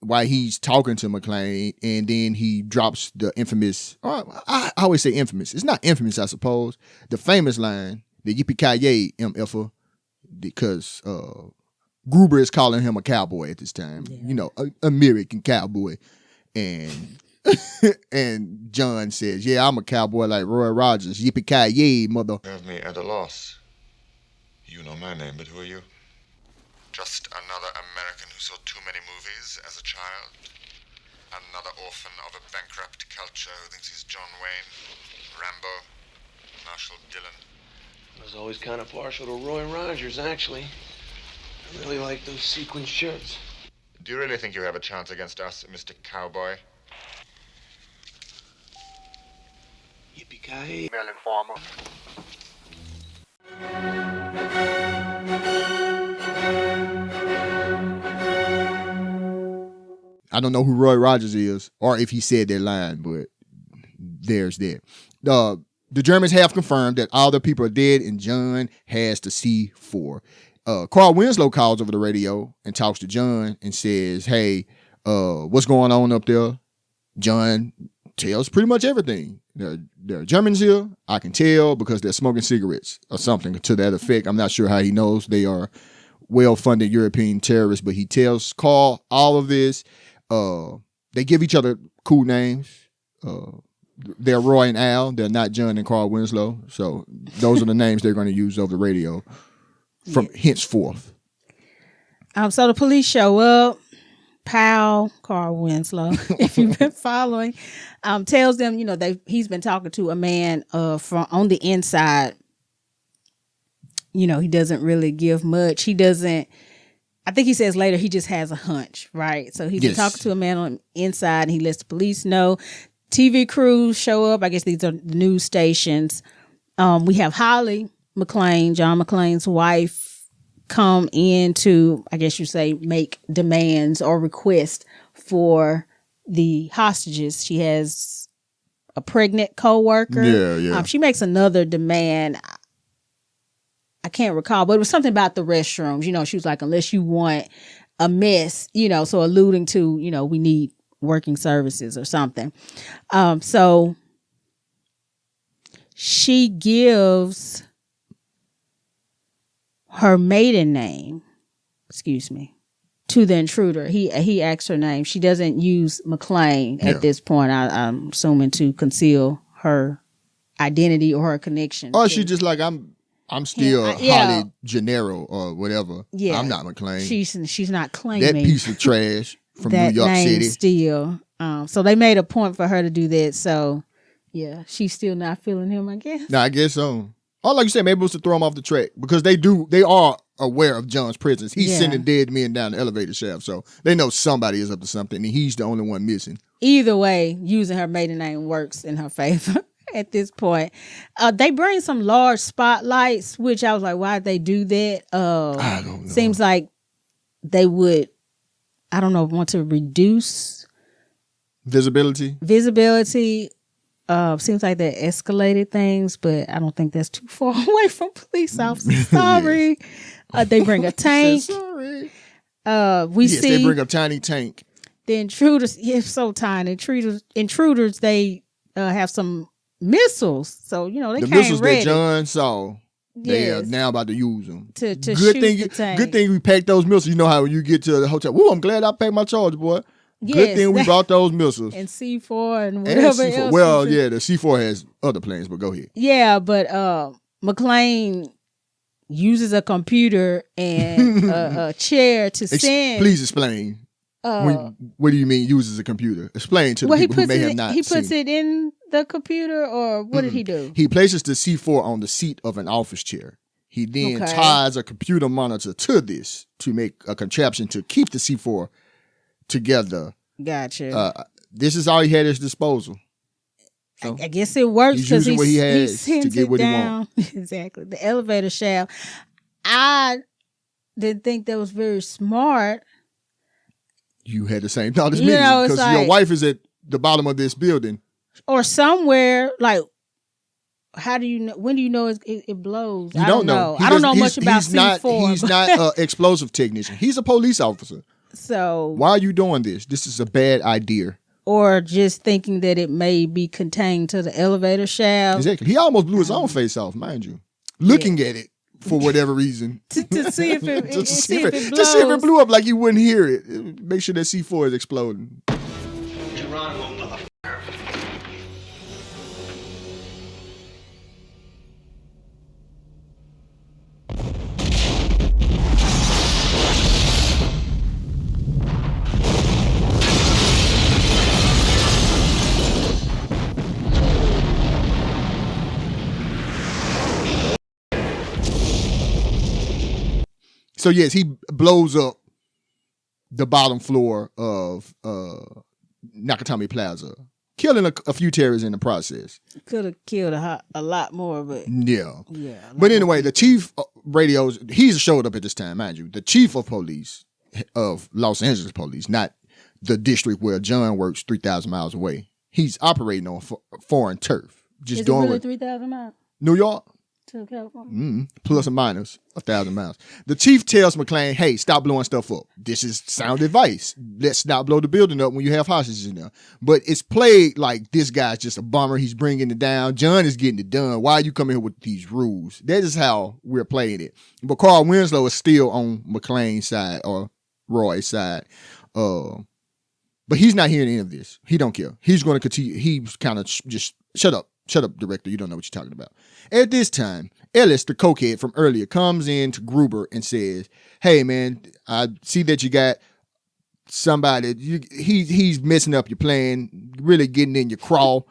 while he's talking to McClane, and then he drops the infamous, I always say infamous. It's not infamous, I suppose. The famous line, the Yippee-ki-yay, MFer, because Gruber is calling him a cowboy at this time. Yeah. American cowboy. And and John says, yeah, I'm a cowboy like Roy Rogers. Yippee-ki-yay, mother. You have me at a loss. You know my name, but who are you? Just another American who saw too many movies as a child. Another orphan of a bankrupt culture who thinks he's John Wayne, Rambo, Marshall Dillon. I was always kind of partial to Roy Rogers, actually. I really like those sequin shirts. Do you really think you have a chance against us, Mr. Cowboy? Yippee-ki-yay. Melon farmer. I don't know who Roy Rogers is, or if he said that line, but there's that. The Germans have confirmed that all the people are dead, and John has the C4. Carl Winslow calls over the radio and talks to John and says, hey, what's going on up there? John tells pretty much everything. There are Germans here. I can tell because they're smoking cigarettes or something to that effect. I'm not sure how he knows. They are well-funded European terrorists, but he tells Carl all of this. They give each other cool names. They're Roy and Al. They're not John and Carl Winslow. So those are the names they're going to use over the radio from henceforth. So the police show up. Pal, Carl Winslow, if you've been following, tells them, he's been talking to a man from on the inside. He doesn't really give much. He doesn't. I think he says later he just has a hunch, right? So he's been talking to a man on the inside, and he lets the police know. TV crews show up. I guess these are the news stations. We have Holly McClane, John McClane's wife, come in to, I guess you say, make demands or requests for the hostages. She has a pregnant co-worker. Yeah. She makes another demand. I can't recall, but it was something about the restrooms. She was like, unless you want a mess, so alluding to, we need working services or something. So she gives her maiden name, to the intruder. He asks her name. She doesn't use McClane at this point, I'm assuming, to conceal her identity or her connection. Or she just like, I'm still Holly Gennaro or whatever. Yeah. I'm not McClane. She's not claiming that piece of trash from that New York name City. Still. So they made a point for her to do that. So yeah, she's still not feeling him, I guess. No, I guess so. Or like you said, maybe it was to throw him off the track because they are aware of John's presence. He's sending dead men down the elevator shaft, so they know somebody is up to something, and he's the only one missing. Either way, using her maiden name works in her favor at this point. They bring some large spotlights, which I was like, why'd they do that? I don't know. Seems like they would, I don't know, want to reduce visibility. Seems like they escalated things, but I don't think that's too far away from police officers. Sorry. They bring a tank. Sorry. We see they bring a tiny tank. The intruders, so tiny. Intruders, they have some missiles. So, they the came missiles ready. that John saw, they are now about to use them. To shoot the tank. Good thing we packed those missiles. You know how when you get to the hotel, woo, I'm glad I packed my charge, boy. Yes, good thing we brought those missiles. And C4 and whatever else. Well, yeah, the C4 has other planes, but go ahead. Yeah, but McClane uses a computer and a chair to send. Please explain. What do you mean uses a computer? Explain to the people who may have not He seen. puts it in the computer, or what did he do? He places the C4 on the seat of an office chair. He then ties a computer monitor to this to make a contraption to keep the C4 together. Gotcha. This is all he had at his disposal. So I guess it works he's because using what he has to get what he wants. Exactly. The elevator shaft. I didn't think that was very smart. You had the same thought as You me know, it's because your like- wife is at the bottom of this building. Or somewhere, like, how do you know? When do you know it blows? You I don't know. He I don't know doesn't- much about he's not, C4. He's not an explosive technician. He's a police officer. So, Why are you doing this? This is a bad idea. or just thinking that it may be contained to the elevator shaft. Exactly. He almost blew his own face off, mind you. Looking at it for whatever reason. to see if it, Just to see blows. to see if it blew up like you wouldn't hear it. Make sure that C4 is exploding. Geronimo, motherfucker. So yes, he blows up the bottom floor of Nakatomi Plaza, killing a few terrorists in the process. Could have killed a lot more, but Yeah. yeah. But anyway, the chief radios, he's showed up at this time, mind you. The chief of police of Los Angeles Police, not the district where John works 3,000 miles away. He's operating on foreign turf. Just Is it doing really what 3,000 miles New York, to California? plus or minus 1,000 miles. The chief tells McClane, hey, stop blowing stuff up. This is sound advice. Let's not blow the building up when you have hostages in there. But it's played like this guy's just a bummer. He's bringing it down. John is getting it done. Why are you coming here with these rules? That is how we're playing it. But Carl Winslow is still on McClane's side or Roy's side. But he's not hearing any of this. He don't care. He's going to continue. He's kind of just, shut up, director. You don't know what you're talking about. At this time, Ellis, the cokehead from earlier, comes in to Gruber and says, hey, man, I see that you got somebody. He's messing up your plan, really getting in your crawl.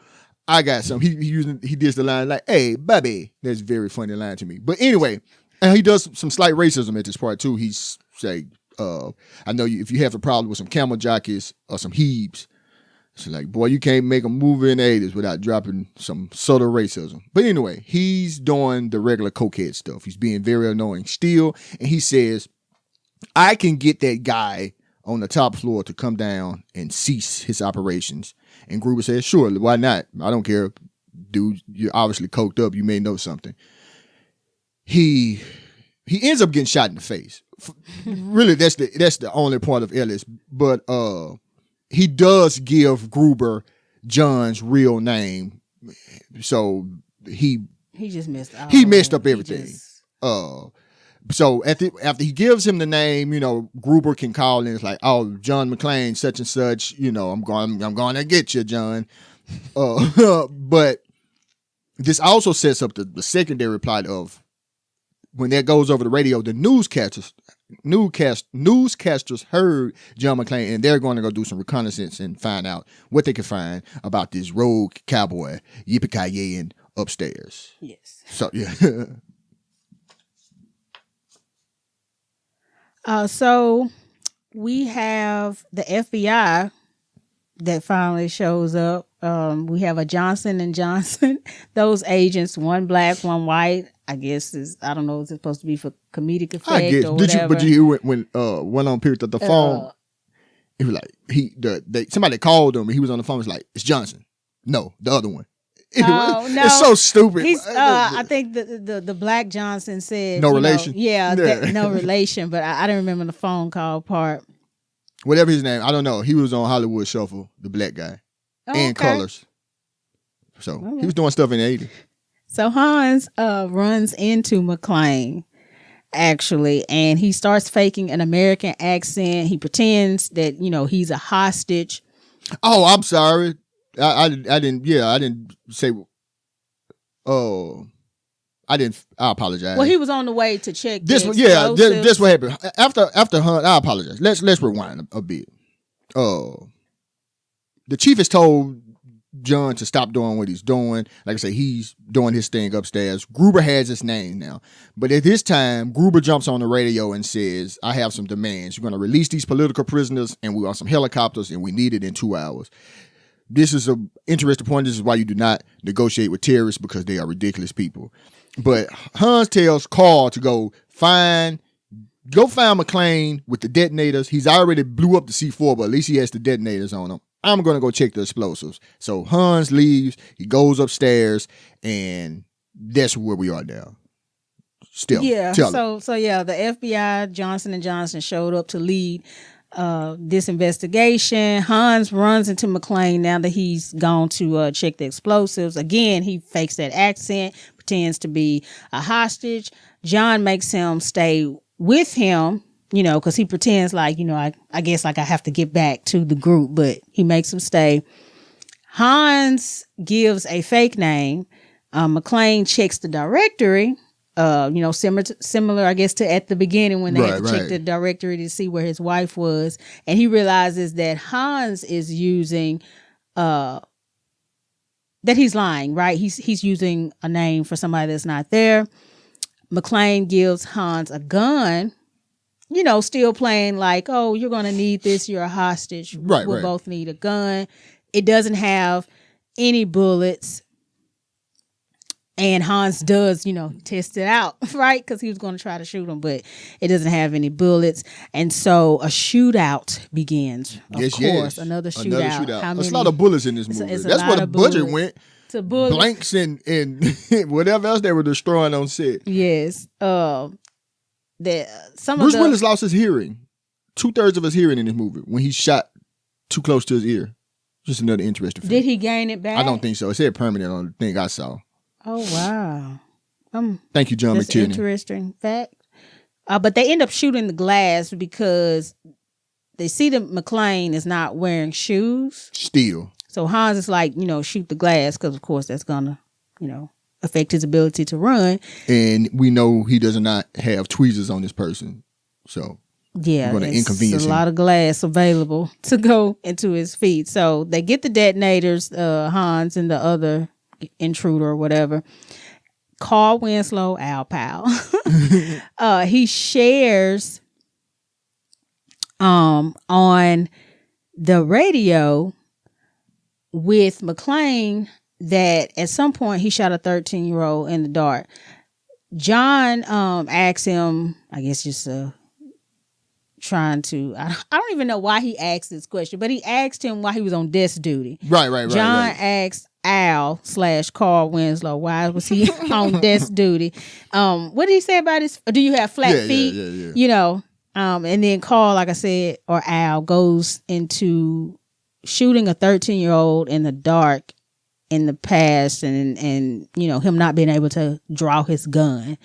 I got some. He does the line like, hey, Bobby. That's a very funny line to me. But anyway, and he does some slight racism at this part, too. He's saying, I know if you have a problem with some camel jockeys or some heebs, it's like, boy, you can't make a movie in the 80s without dropping some subtle racism. But anyway, he's doing the regular cokehead stuff. He's being very annoying still. And he says, I can get that guy on the top floor to come down and cease his operations. And Gruber says, sure, why not? I don't care. Dude, you're obviously coked up. You may know something. He ends up getting shot in the face. Really, that's the only part of Ellis. But he does give Gruber John's real name, so he just messed up. He messed up everything. So after he gives him the name, Gruber can call and it's like, oh, John McClane, such and such. I'm going to get you, John. But this also sets up the secondary plot of when that goes over the radio, the newscasters heard John McClane, and they're going to go do some reconnaissance and find out what they can find about this rogue cowboy Yippee-ki-yay upstairs. Yes. So yeah. So we have the FBI that finally shows up. We have a Johnson & Johnson. Those agents, one black, one white. I guess I don't know, is it supposed to be for comedic effect I guess. or whatever? But you hear when one on picked up the phone, he was like, somebody called him and he was on the phone. Was like, it's Johnson. No, the other one. No. It's so stupid. I think the black Johnson said no relation. No relation. But I didn't remember the phone call part. Whatever his name, I don't know. He was on Hollywood Shuffle, the black guy, and Colors. So he was doing stuff in the 80s. So Hans runs into McClane, actually, and he starts faking an American accent. He pretends that, he's a hostage. Oh, I'm sorry. I didn't say. Oh, I apologize. Well, he was on the way to check this. This what happened after Hunt. I apologize. Let's rewind a bit. the chief has told John to stop doing what he's doing. Like I say, he's doing his thing upstairs. Gruber has his name now. But at this time, Gruber jumps on the radio and says, I have some demands. You're going to release these political prisoners, and we want some helicopters, and we need it in 2 hours. This is an interesting point. This is why you do not negotiate with terrorists, because they are ridiculous people. But Hans tells Carl to go find McClane with the detonators. He's already blew up the C4, but at least he has the detonators on him. I'm going to go check the explosives. So Hans leaves. He goes upstairs, and that's where we are now. Still, yeah. So yeah, the FBI, Johnson & Johnson, showed up to lead this investigation. Hans runs into McClane now that he's gone to check the explosives. Again, he fakes that accent, pretends to be a hostage. John makes him stay with him, you know, because he pretends like, you know, I guess like I have to get back to the group, but he makes him stay. Hans gives a fake name. McClane checks the directory, you know, similar, I guess, to at the beginning when they had to check the directory to see where his wife was. And he realizes that Hans is using, that he's lying, right? He's using a name for somebody that's not there. McClane gives Hans a gun, you know, still playing like, oh, you're going to need this. You're a hostage. We'll both need a gun. It doesn't have any bullets. And Hans does, you know, test it out, right? Because he was going to try to shoot him, but it doesn't have any bullets. And so a shootout begins. Of course, another shootout. How many? There's a lot of bullets in this movie. That's where the budget went. To bullets. Blanks and whatever else they were destroying on set. Yes. Bruce Willis lost his hearing. 2/3 of his hearing in this movie when he shot too close to his ear. Just another interesting fact. Did he gain it back? I don't think so. It said permanent on the thing I saw. Oh, wow. Thank you, John McTiernan. That's interesting fact. But they end up shooting the glass because they see that McClane is not wearing shoes. Still. So Hans is like, you know, shoot the glass because, of course, that's going to, you know, affect his ability to run. And we know he does not have tweezers on this person. So yeah, we're going to inconvenience him. A lot of glass available to go into his feet. So they get the detonators, Hans and the other intruder or whatever. Carl Winslow, Al Powell. He shares on the radio with McClane that at some point he shot a 13-year-old in the dark. John asks him, I guess just trying to, I don't even know why he asked this question, but he asked him why he was on desk duty. Right. John asked Al/Carl Winslow, why was he on desk duty? What did he say about his, do you have flat feet? Yeah. You know, and then Carl, like I said, or Al goes into shooting a 13-year-old in the dark in the past and you know, him not being able to draw his gun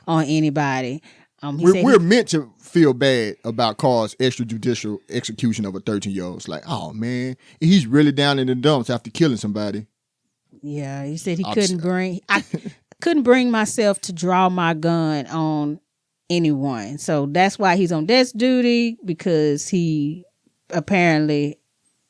on anybody. We're meant to feel bad about Carl's extrajudicial execution of a 13-year-old. It's like, oh man, he's really down in the dumps after killing somebody. Yeah, he said I couldn't bring myself to draw my gun on anyone. So that's why he's on desk duty, because he apparently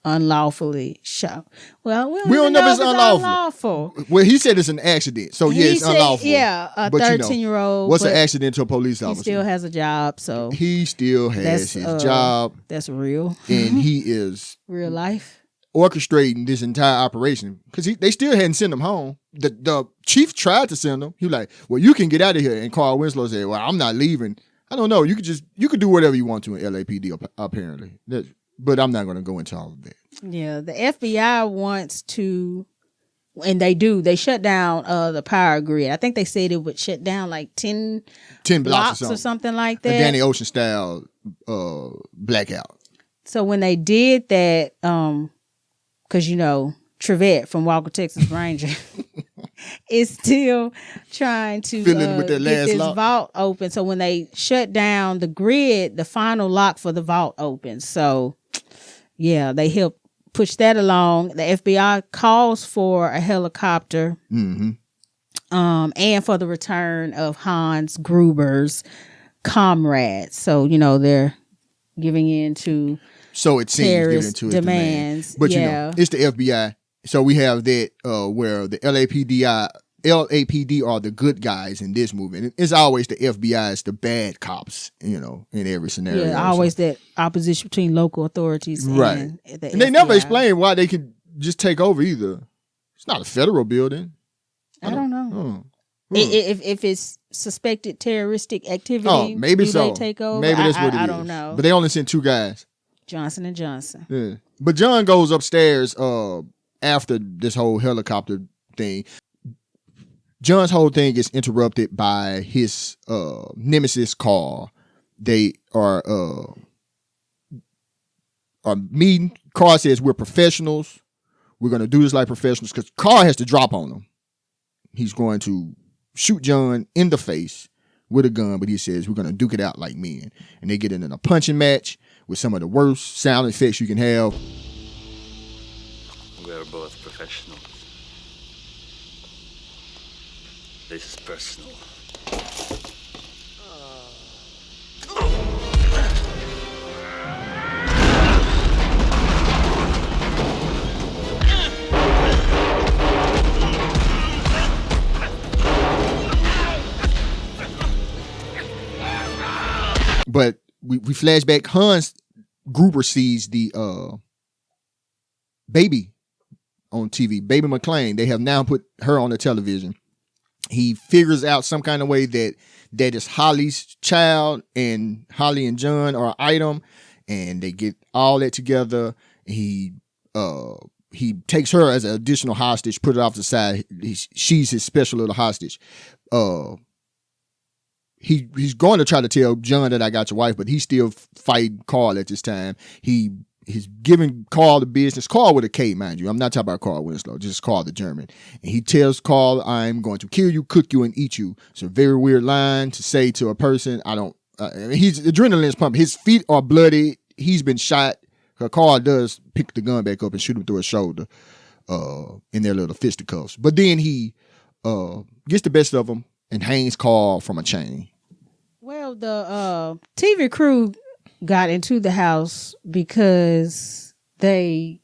unlawfully shot. Well, we don't know if it's unlawful. Well, he said it's an accident. So yeah, it's unlawful. Yeah, a 13-year-old. What's an accident to a police officer? He still has a job, so he still has his job. That's real. And he is real life orchestrating this entire operation, because they still hadn't sent him home. The chief tried to send him. He was like, well, you can get out of here. And Carl Winslow said, well, I'm not leaving. I don't know. You could do whatever you want to in LAPD, apparently. But I'm not going to go into all of that. Yeah, the FBI wants to, and they do. They shut down the power grid. I think they said it would shut down like 10 blocks or something like that. A Danny Ocean style blackout. So when they did that, because you know Trevette from Walker Texas Ranger is still trying to with that get this vault open. So when they shut down the grid, the final lock for the vault opens. So yeah, they help push that along. The FBI calls for a helicopter, and for the return of Hans Gruber's comrades. So you know they're giving in to So it seems given terrorist to his demands. But you know, it's the FBI. So we have that where the LAPD are the good guys in this movie. And it's always the FBI is the bad cops, you know, in every scenario. Yeah, always that opposition between local authorities right. and the And they FBI. never explain why they could just take over either. It's not a federal building. I don't know. Hmm. If it's suspected terroristic activity, Oh, maybe do so. they take over? Maybe that's what it is. I don't know. But they only sent 2 guys. Johnson & Johnson. Yeah. But John goes upstairs after this whole helicopter thing. John's whole thing is interrupted by his nemesis Carl. They are meeting. Carl says we're professionals. We're going to do this like professionals because Carl has to drop on him. He's going to shoot John in the face with a gun, but he says we're going to duke it out like men. And they get in a punching match with some of the worst sound effects you can have. We're both professionals. This is personal. But we flash back. Hans Gruber sees the baby on TV, Baby McClane. They have now put her on the television. He figures out some kind of way that is Holly's child, and Holly and John are an item, and they get all that together. He takes her as an additional hostage, put it off the side. She's his special little hostage. He's going to try to tell John that I got your wife, but he's still fighting Carl at this time. He's giving Carl the business. Carl with a K, mind you. I'm not talking about Carl Winslow, just Carl the German. And he tells Carl, I'm going to kill you, cook you, and eat you. It's a very weird line to say to a person. He's adrenaline's pumping. His feet are bloody. He's been shot. Carl does pick the gun back up and shoot him through his shoulder in their little fisticuffs. But then he gets the best of him and hangs Carl from a chain. Well, the TV crew got into the house because they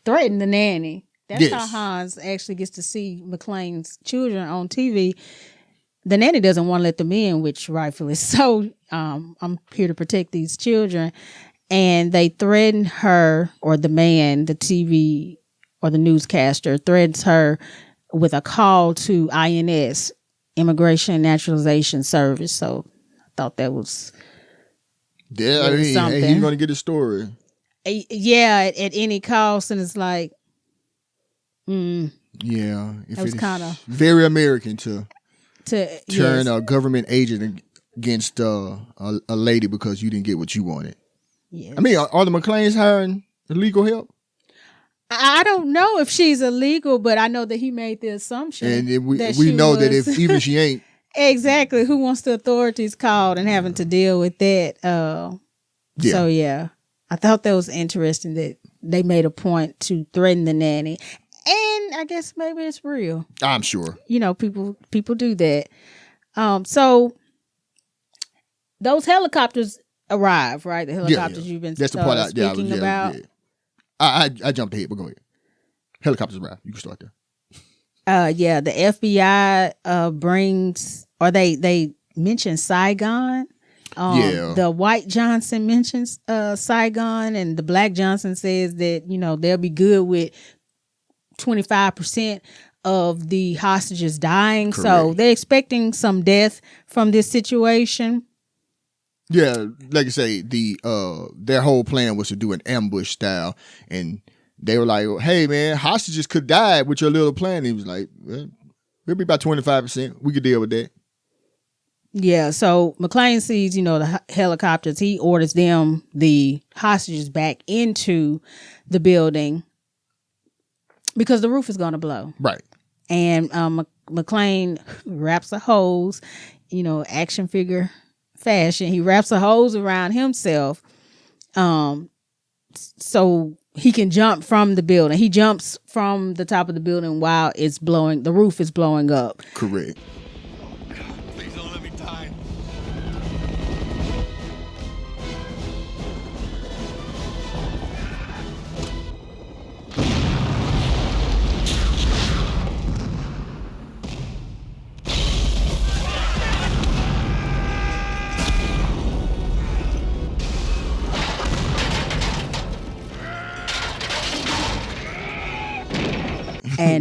threatened the nanny. That's how Hans actually gets to see McClane's children on TV. The nanny doesn't want to let them in, which rightfully so. I'm here to protect these children. And they threaten her, or the man, the TV or the newscaster, threatens her with a call to INS, Immigration and Naturalization Service. So I thought that was something. He's going to get his story. Yeah, at any cost. And it's like, yeah, it was kind of very American to turn yes. a government agent against a lady because you didn't get what you wanted. Yes. I mean, are the McClanes hiring legal help? I don't know if she's illegal, but I know that he made the assumption. And we know that if even she ain't. Exactly. Who wants the authorities called and having to deal with that? So, yeah. I thought that was interesting that they made a point to threaten the nanny. And I guess maybe it's real. I'm sure. You know, people do that. So those helicopters arrive, right? The helicopters you've been That's the part speaking about. Yeah. I jumped ahead, but go ahead. Helicopters arrive. You can start there. The FBI brings, or they mention Saigon. The white Johnson mentions Saigon, and the black Johnson says that, you know, they'll be good with 25% of the hostages dying. Correct. So they're expecting some death from this situation. Yeah, like I say, their whole plan was to do an ambush style, and they were like, "Hey, man, hostages could die with your little plan." And he was like, "Well, it'll be about 25%. We could deal with that." Yeah, so McClane sees, you know, the helicopters. He orders the hostages, back into the building because the roof is going to blow. Right. And McClane wraps a hose, you know, action figure fashion. He wraps a hose around himself so he can jump from the building. He jumps from the top of the building while the roof is blowing up. Correct. Please don't let me die.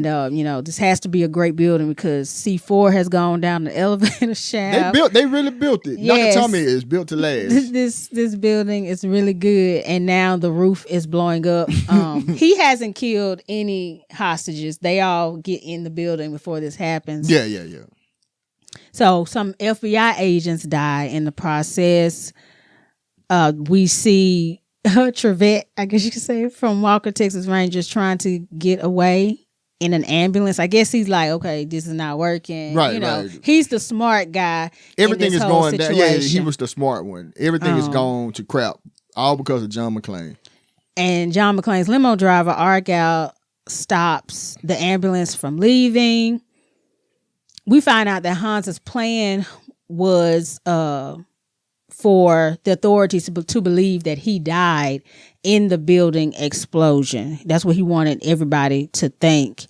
And this has to be a great building because C4 has gone down the elevator shaft. They really built it. Yes. Nakatomi is built to last. This building is really good, and now the roof is blowing up. He hasn't killed any hostages. They all get in the building before this happens. Yeah. So some FBI agents die in the process. We see Trevette, I guess you could say, from Walker, Texas Rangers trying to get away in an ambulance. I guess he's like, okay, this is not working. Right, right. He's the smart guy. Everything is going down. Yeah, he situation. was the smart one. Everything is gone to crap, all because of John McClane. And John McClane's limo driver, Argal, stops the ambulance from leaving. We find out that Hans's plan was for the authorities to believe that he died in the building explosion. That's what he wanted everybody to think.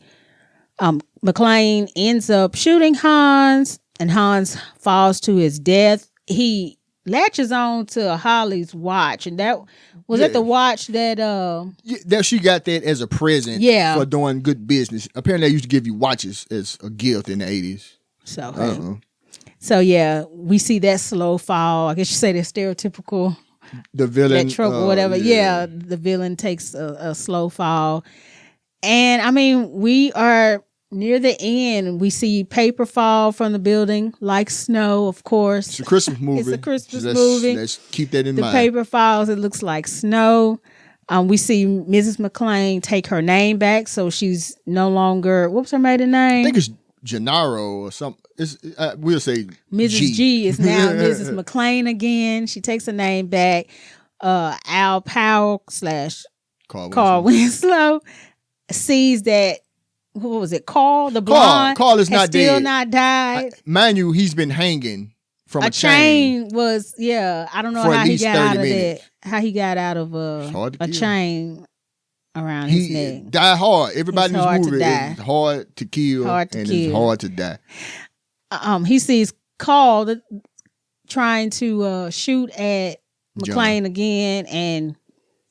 McClane ends up shooting Hans, and Hans falls to his death. He latches on to Holly's watch, and that was at the watch that that she got that as a present for doing good business. Apparently they used to give you watches as a gift in the 80s. So yeah, we see that slow fall. I guess you say that stereotypical, the villain, that trope or whatever. Yeah, the villain takes a slow fall. And I mean, we are near the end. We see paper fall from the building like snow, of course. It's a Christmas movie. It's a Christmas movie. Let's keep that in mind. The paper falls, it looks like snow. We see Mrs. McClane take her name back, so she's no longer, what's her maiden name? I think it's Gennaro or something. We'll say Mrs. G is now Mrs. McClane again. She takes her name back. Al Powell / Carl Winslow sees that, what was it, Carl the blonde? Carl is not still dead. Not died. Mind you, he's been hanging from a chain. Was I don't know how he got out of minutes. that. How he got out of a chain around his neck. Die hard. Everybody in this movie is hard to kill it's hard to die. He sees Carl trying to shoot at McClane again, and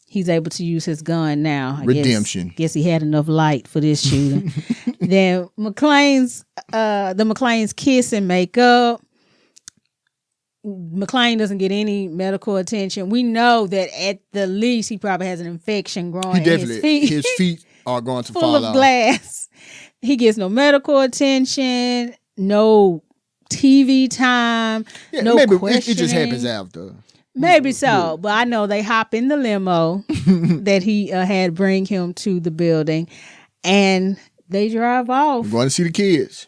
he's able to use his gun now. Redemption. Guess he had enough light for this shooting. Then the McClanes kiss and make up. McClane doesn't get any medical attention. We know that at the least he probably has an infection growing in his feet. His feet are going to full fall of out. Glass. He gets no medical attention, no TV time, no maybe questioning. it just happens after. Maybe so, but I know they hop in the limo that he had bring him to the building, and they drive off. We're going to see the kids.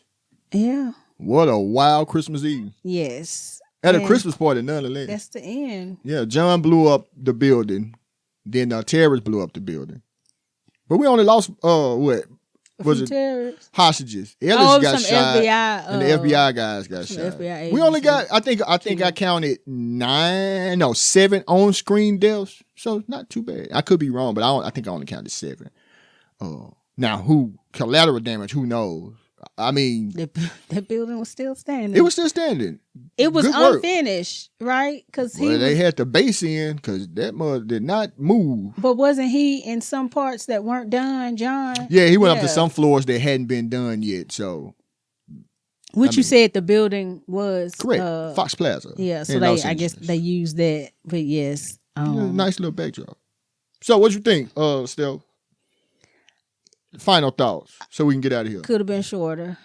Yeah. What a wild Christmas Eve. Yes. At a Christmas party, nonetheless. That's the end. Yeah, John blew up the building. Then terrorists blew up the building. But we only lost, what? Was it terrorists? Hostages. Ellis got some shot. FBI, and the FBI guys got shot. FBI we only got, I think I counted 7 on-screen deaths. So not too bad. I could be wrong, but I think I only counted 7. Now, collateral damage, who knows? I mean, that building was still standing. It was still standing. It was unfinished, right? Because they had the base in because that mother did not move. But wasn't he in some parts that weren't done, John? Yeah, he went up to some floors that hadn't been done yet. So, you said the building was correct, Fox Plaza. Yeah, so I guess they used that. But yes, nice little backdrop. So, what you think, Steph? Final thoughts, so we can get out of here. Could have been shorter.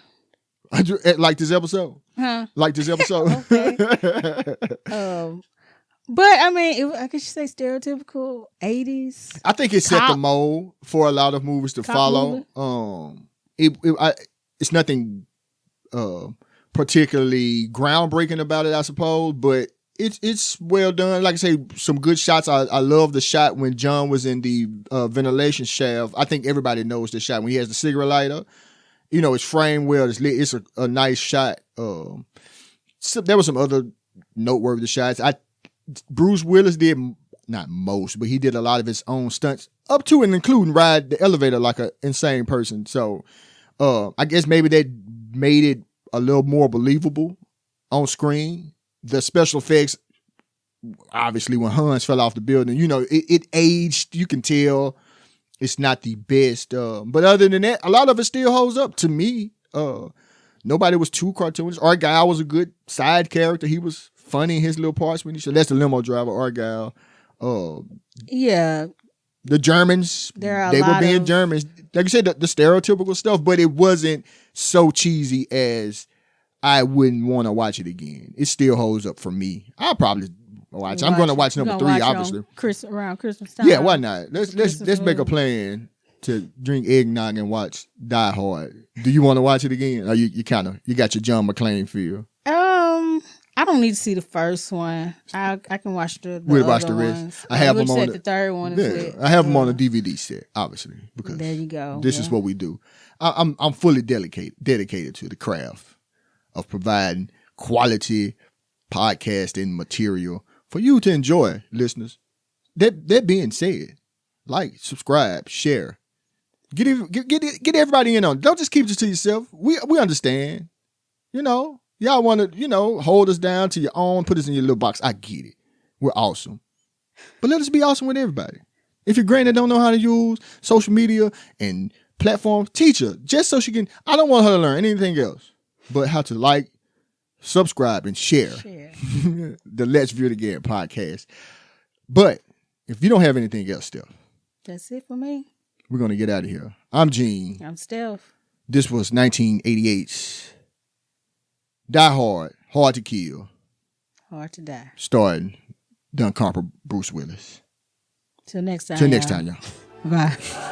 Like this episode? Huh? Like this episode? Okay. But I mean, I guess you say stereotypical 80s. I think it set the mold for a lot of movies to follow. It's nothing particularly groundbreaking about it, I suppose, but it's well done. Like I say, some good shots. I love the shot when John was in the ventilation shaft. I think everybody knows the shot when he has the cigarette lighter. You know, it's framed well. It's lit. It's a nice shot. So there were some other noteworthy shots. Bruce Willis did not most, but he did a lot of his own stunts, up to and including ride the elevator like an insane person. So I guess maybe that made it a little more believable on screen. The special effects, obviously, when Hans fell off the building, you know, it aged. You can tell It's not the best, but other than that, a lot of it still holds up to me. Nobody was too cartoonish. Argyle was a good side character. He was funny in his little parts when he said, "That's the limo driver, Argyle." Yeah. The Germans, they were being Germans. Like you said, the stereotypical stuff, but it wasn't so cheesy as I wouldn't want to watch it again. It still holds up for me. I'll probably watch. I'm going to watch number 3, obviously. Around Christmas time. Yeah, why not? Let's make a plan to drink eggnog and watch Die Hard. Do you want to watch it again? Or you got your John McClane feel? I don't need to see the first one. I can watch the We'll watch the other rest. ones. I have them on the third one. I have them on a DVD set, obviously, because there you go. This is what we do. I'm fully dedicated to the craft of providing quality podcasting material for you to enjoy, listeners. That being said, like, subscribe, share, get everybody in on it. Don't just keep this to yourself. We understand, Y'all want to, hold us down to your own, put us in your little box. I get it. We're awesome. But let us be awesome with everybody. If your granny don't know how to use social media and platforms, teach her just so she can. I don't want her to learn anything else but how to like, subscribe, and share. The Let's View It Again podcast. But if you don't have anything else, Steph. That's it for me. We're going to get out of here. I'm Gene. I'm Steph. This was 1988's Die Hard, Hard to Kill. Hard to Die. Starring Duncarper Bruce Willis. Till next time. Till next time, y'all. Bye.